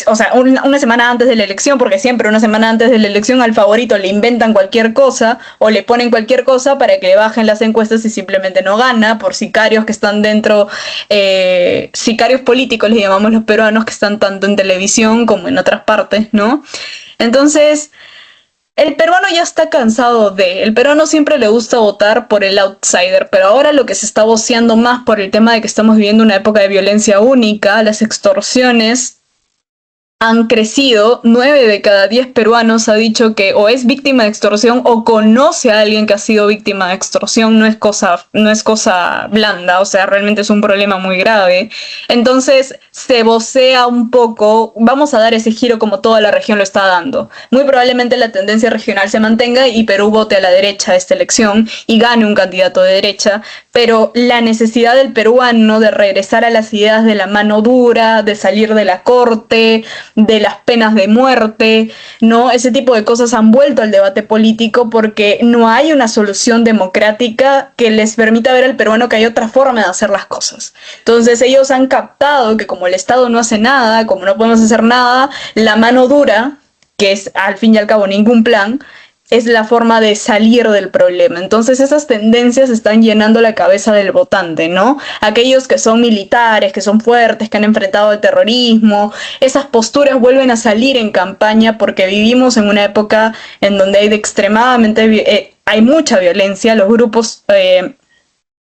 o sea, una semana antes de la elección, porque siempre una semana antes de la elección al favorito le inventan cualquier cosa o le ponen cualquier cosa para que le bajen las encuestas y simplemente no gana por sicarios que están dentro, sicarios políticos les llamamos los peruanos, que están tanto en televisión como en otras partes, ¿no? Entonces, el peruano ya está cansado el peruano siempre le gusta votar por el outsider, pero ahora lo que se está voceando más por el tema de que estamos viviendo una época de violencia única, las extorsiones han crecido. 9 de cada 10 peruanos ha dicho que o es víctima de extorsión o conoce a alguien que ha sido víctima de extorsión. No es cosa blanda, o sea, realmente es un problema muy grave. Entonces se vocea un poco, vamos a dar ese giro como toda la región lo está dando. Muy probablemente la tendencia regional se mantenga y Perú vote a la derecha esta elección y gane un candidato de derecha, pero la necesidad del peruano de regresar a las ideas de la mano dura, de salir de la corte, de las penas de muerte, ¿no? Ese tipo de cosas han vuelto al debate político porque no hay una solución democrática que les permita ver al peruano que hay otra forma de hacer las cosas. Entonces ellos han captado que como el Estado no hace nada, como no podemos hacer nada, la mano dura, que es al fin y al cabo ningún plan, es la forma de salir del problema. Entonces esas tendencias están llenando la cabeza del votante, ¿no? Aquellos que son militares, que son fuertes, que han enfrentado el terrorismo, esas posturas vuelven a salir en campaña porque vivimos en una época en donde hay mucha violencia, los grupos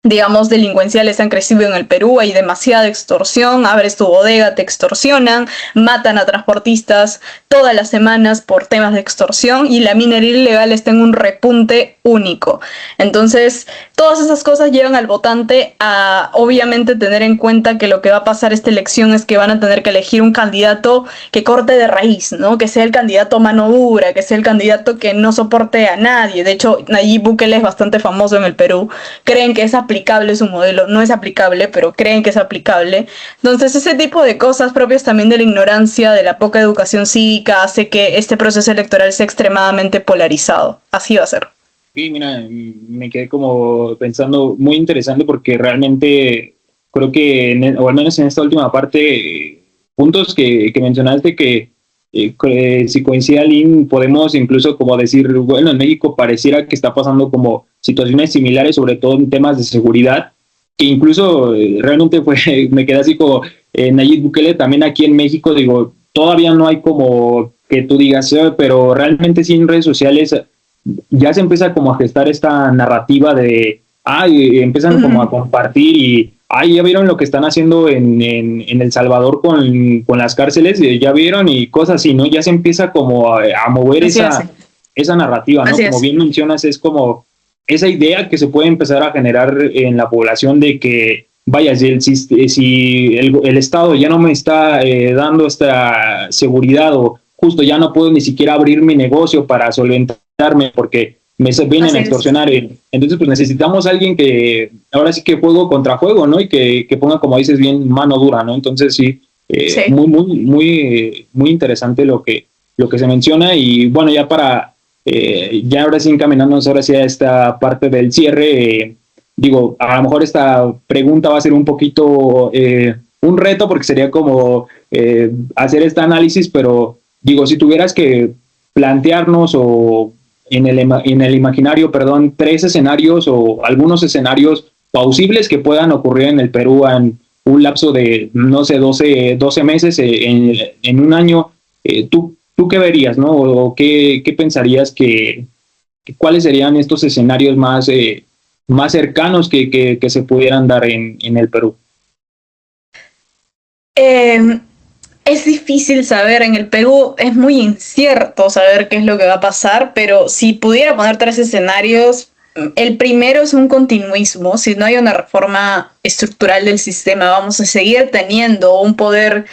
digamos, delincuenciales han crecido en el Perú, hay demasiada extorsión, abres tu bodega, te extorsionan, matan a transportistas todas las semanas por temas de extorsión y la minería ilegal está en un repunte único. Entonces, todas esas cosas llevan al votante a, obviamente, tener en cuenta que lo que va a pasar esta elección es que van a tener que elegir un candidato que corte de raíz, ¿no? Que sea el candidato mano dura, que sea el candidato que no soporte a nadie. De hecho, Nayib Bukele es bastante famoso en el Perú. Creen que es aplicable su modelo, no es aplicable, pero creen que es aplicable. Entonces, ese tipo de cosas propias también de la ignorancia, de la poca educación cívica, hace que este proceso electoral sea extremadamente polarizado. Así va a ser. Sí, mira, me quedé como pensando muy interesante porque realmente creo que, o al menos en esta última parte, puntos que mencionaste que si coincide Aline, podemos incluso como decir, bueno, en México pareciera que está pasando como situaciones similares, sobre todo en temas de seguridad, que incluso realmente me quedé así como Nayib Bukele también aquí en México, digo, todavía no hay como que tú digas, pero realmente sí en redes sociales ya se empieza como a gestar esta narrativa de, empiezan como a compartir y, ya vieron lo que están haciendo en El Salvador con las cárceles, ya vieron y cosas así, ¿no? Ya se empieza como a mover esa narrativa, ¿no? Como bien mencionas, es como esa idea que se puede empezar a generar en la población de que, vaya, si el Estado ya no me está dando esta seguridad o justo ya no puedo ni siquiera abrir mi negocio para solventarme porque me vienen a extorsionar. Entonces, pues necesitamos a alguien que ahora sí que juego contra juego, ¿no? Y que ponga, como dices, bien mano dura, ¿no? Entonces, sí, muy interesante lo que se menciona. Y bueno, ya para, ya ahora sí encaminándonos ahora sí a esta parte del cierre, digo, a lo mejor esta pregunta va a ser un poquito un reto porque sería como hacer este análisis, pero digo, si tuvieras que plantearnos o en el imaginario, perdón, 3 escenarios o algunos escenarios plausibles que puedan ocurrir en el Perú en un lapso de, no sé, 12 meses, en un año, ¿tú qué verías, no? ¿O qué pensarías cuáles serían estos escenarios más cercanos que se pudieran dar en el Perú? Es difícil saber, en el Perú es muy incierto saber qué es lo que va a pasar, pero si pudiera poner 3 escenarios, el primero es un continuismo. Si no hay una reforma estructural del sistema, vamos a seguir teniendo un poder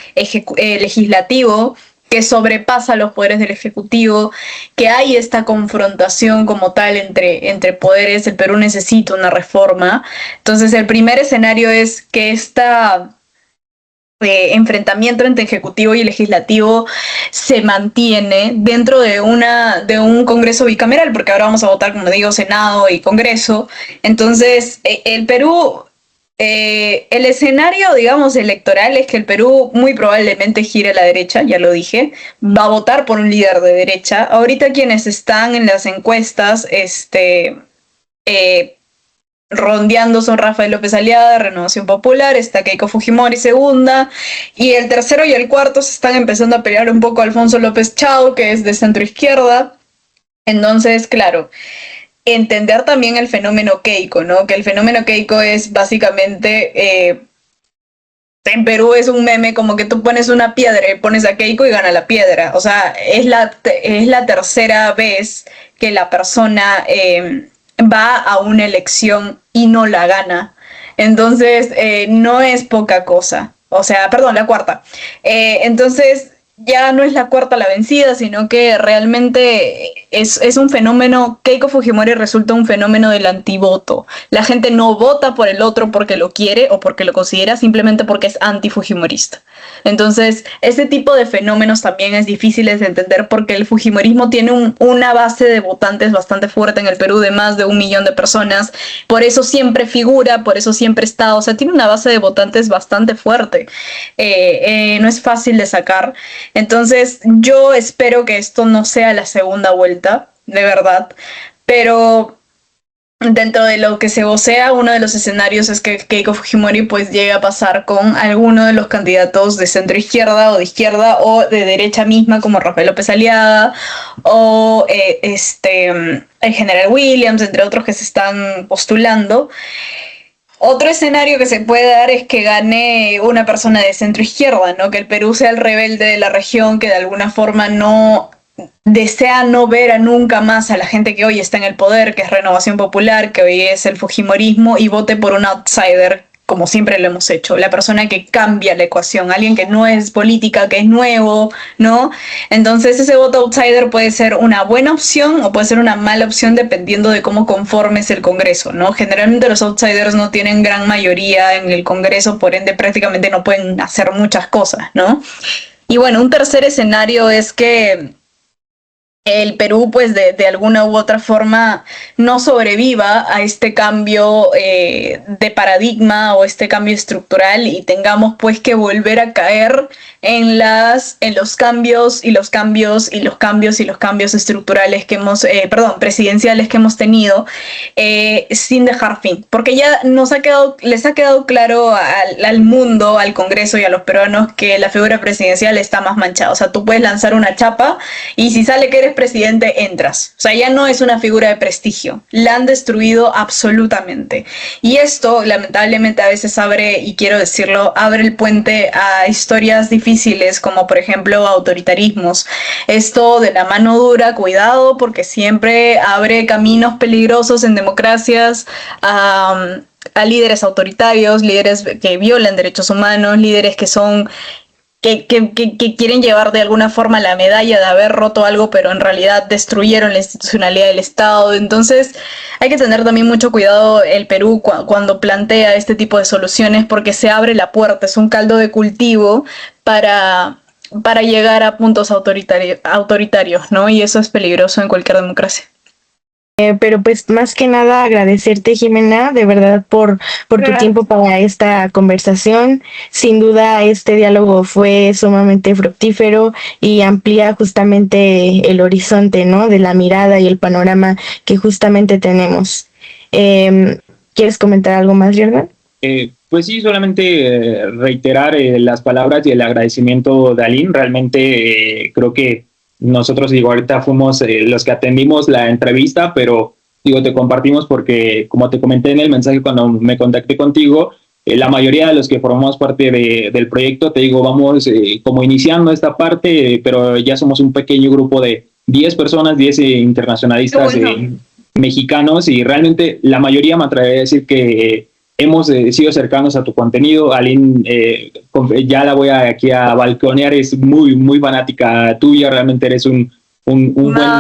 legislativo que sobrepasa los poderes del Ejecutivo, que hay esta confrontación como tal entre poderes. El Perú necesita una reforma. Entonces, el primer escenario es que esta enfrentamiento entre ejecutivo y legislativo se mantiene dentro de un Congreso bicameral, porque ahora vamos a votar, como digo, Senado y Congreso. Entonces, el Perú, el escenario, digamos, electoral es que el Perú muy probablemente gire a la derecha, ya lo dije, va a votar por un líder de derecha. Ahorita quienes están en las encuestas, rondeando son Rafael López Aliaga, Renovación Popular, está Keiko Fujimori segunda, y el tercero y el cuarto se están empezando a pelear un poco Alfonso López Chao, que es de centro izquierda. Entonces, claro, entender también el fenómeno Keiko, ¿no? Que el fenómeno Keiko es básicamente, en Perú es un meme como que tú pones una piedra y pones a Keiko y gana la piedra. O sea, es la tercera vez que la persona va a una elección y no la gana. Entonces, no es poca cosa. O sea, perdón, la cuarta. Entonces, ya no es la cuarta la vencida, sino que realmente es un fenómeno. Keiko Fujimori resulta un fenómeno del antivoto. La gente no vota por el otro porque lo quiere o porque lo considera, simplemente porque es antifujimorista. Entonces, ese tipo de fenómenos también es difíciles de entender porque el fujimorismo tiene una base de votantes bastante fuerte en el Perú, de más de 1 millón de personas. Por eso siempre figura, por eso siempre está. O sea, tiene una base de votantes bastante fuerte. No es fácil de sacar. Entonces, yo espero que esto no sea la segunda vuelta, de verdad. Pero dentro de lo que se vocea, uno de los escenarios es que Keiko Fujimori pues llegue a pasar con alguno de los candidatos de centro izquierda o de izquierda o de derecha misma, como Rafael López Aliaga o el general Williams, entre otros que se están postulando. Otro escenario que se puede dar es que gane una persona de centro izquierda, ¿no? Que el Perú sea el rebelde de la región, que de alguna forma no desea no ver a nunca más a la gente que hoy está en el poder, que es Renovación Popular, que hoy es el fujimorismo, y vote por un outsider, como siempre lo hemos hecho, la persona que cambia la ecuación, alguien que no es política, que es nuevo, ¿no? Entonces ese voto outsider puede ser una buena opción o puede ser una mala opción dependiendo de cómo conformes el Congreso, ¿no? Generalmente los outsiders no tienen gran mayoría en el Congreso, por ende prácticamente no pueden hacer muchas cosas, ¿no? Y bueno, un tercer escenario es que el Perú, pues de alguna u otra forma, no sobreviva a este cambio de paradigma o este cambio estructural y tengamos pues que volver a caer en los cambios y los cambios y los cambios y los cambios estructurales que hemos, presidenciales que hemos tenido, sin dejar fin. Porque ya les ha quedado claro al mundo, al Congreso y a los peruanos que la figura presidencial está más manchada. O sea, tú puedes lanzar una chapa y si sale que eres presidente, entras. O sea, ya no es una figura de prestigio. La han destruido absolutamente. Y esto, lamentablemente, a veces abre, y quiero decirlo, abre el puente a historias difíciles, como por ejemplo autoritarismos. Esto de la mano dura, cuidado, porque siempre abre caminos peligrosos en democracias a líderes autoritarios, líderes que violan derechos humanos, líderes que son que quieren llevar de alguna forma la medalla de haber roto algo, pero en realidad destruyeron la institucionalidad del Estado. Entonces hay que tener también mucho cuidado el Perú cuando plantea este tipo de soluciones, porque se abre la puerta, es un caldo de cultivo para llegar a puntos autoritarios, ¿no? Y eso es peligroso en cualquier democracia. Pero pues más que nada agradecerte, Jimena, de verdad por tu tiempo para esta conversación. Sin duda este diálogo fue sumamente fructífero y amplía justamente el horizonte, ¿no? De la mirada y el panorama que justamente tenemos. ¿Quieres comentar algo más, Jordan? Pues sí, solamente reiterar las palabras y el agradecimiento de Aline. Realmente creo que nosotros, digo, ahorita fuimos los que atendimos la entrevista, pero digo, te compartimos porque, como te comenté en el mensaje cuando me contacté contigo, la mayoría de los que formamos parte del proyecto, te digo, vamos como iniciando esta parte, pero ya somos un pequeño grupo de 10 personas, 10 internacionalistas mexicanos, y realmente la mayoría me atrevería a decir que hemos sido cercanos a tu contenido. Aline, ya la voy aquí a balconear, es muy, muy fanática tuya, realmente eres un buen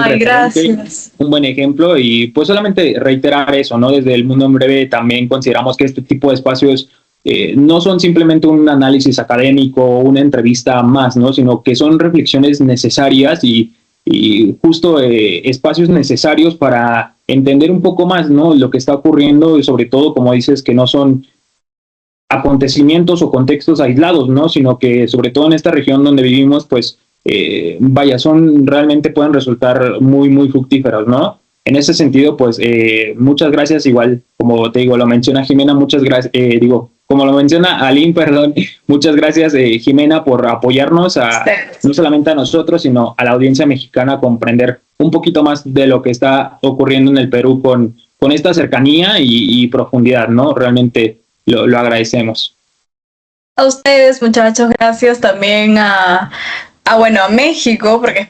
referente, un buen ejemplo, y pues solamente reiterar eso, ¿no? Desde el Mundo en Breve también consideramos que este tipo de espacios no son simplemente un análisis académico o una entrevista más, ¿no? Sino que son reflexiones necesarias y justo espacios necesarios para entender un poco más, ¿no? Lo que está ocurriendo, y sobre todo, como dices, que no son acontecimientos o contextos aislados, ¿no? Sino que sobre todo en esta región donde vivimos, pues realmente pueden resultar muy, muy fructíferos, ¿no? En ese sentido, pues muchas gracias, igual como te digo, lo menciona Jimena, muchas gracias, como lo menciona Aline, perdón, muchas gracias Jimena por apoyarnos no solamente a nosotros, sino a la audiencia mexicana a comprender un poquito más de lo que está ocurriendo en el Perú con esta cercanía y profundidad, ¿no? Realmente lo agradecemos. A ustedes, muchachos, gracias también a México, porque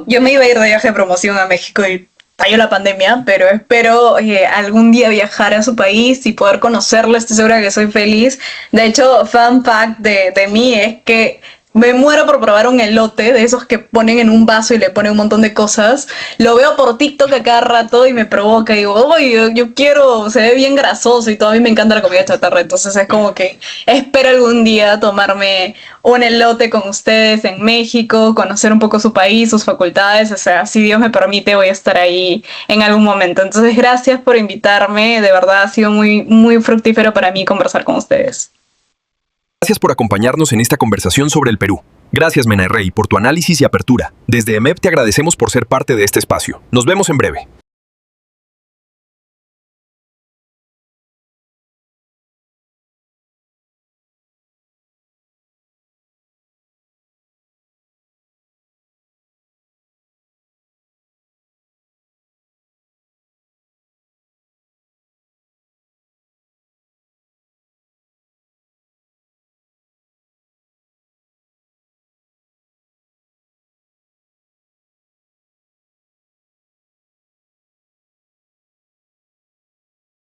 yo me iba a ir de viaje de promoción a México y falló la pandemia, pero espero algún día viajar a su país y poder conocerlo. Estoy segura que soy feliz. De hecho, fun fact de mí es que me muero por probar un elote de esos que ponen en un vaso y le ponen un montón de cosas. Lo veo por TikTok a cada rato y me provoca. Y digo, oye, yo quiero, se ve bien grasoso y todo. A mí me encanta la comida chatarra. Entonces es como que espero algún día tomarme un elote con ustedes en México, conocer un poco su país, sus facultades. O sea, si Dios me permite, voy a estar ahí en algún momento. Entonces, gracias por invitarme. De verdad, ha sido muy, muy fructífero para mí conversar con ustedes. Gracias por acompañarnos en esta conversación sobre el Perú. Gracias, Mena Rey, por tu análisis y apertura. Desde EMEP te agradecemos por ser parte de este espacio. Nos vemos en breve.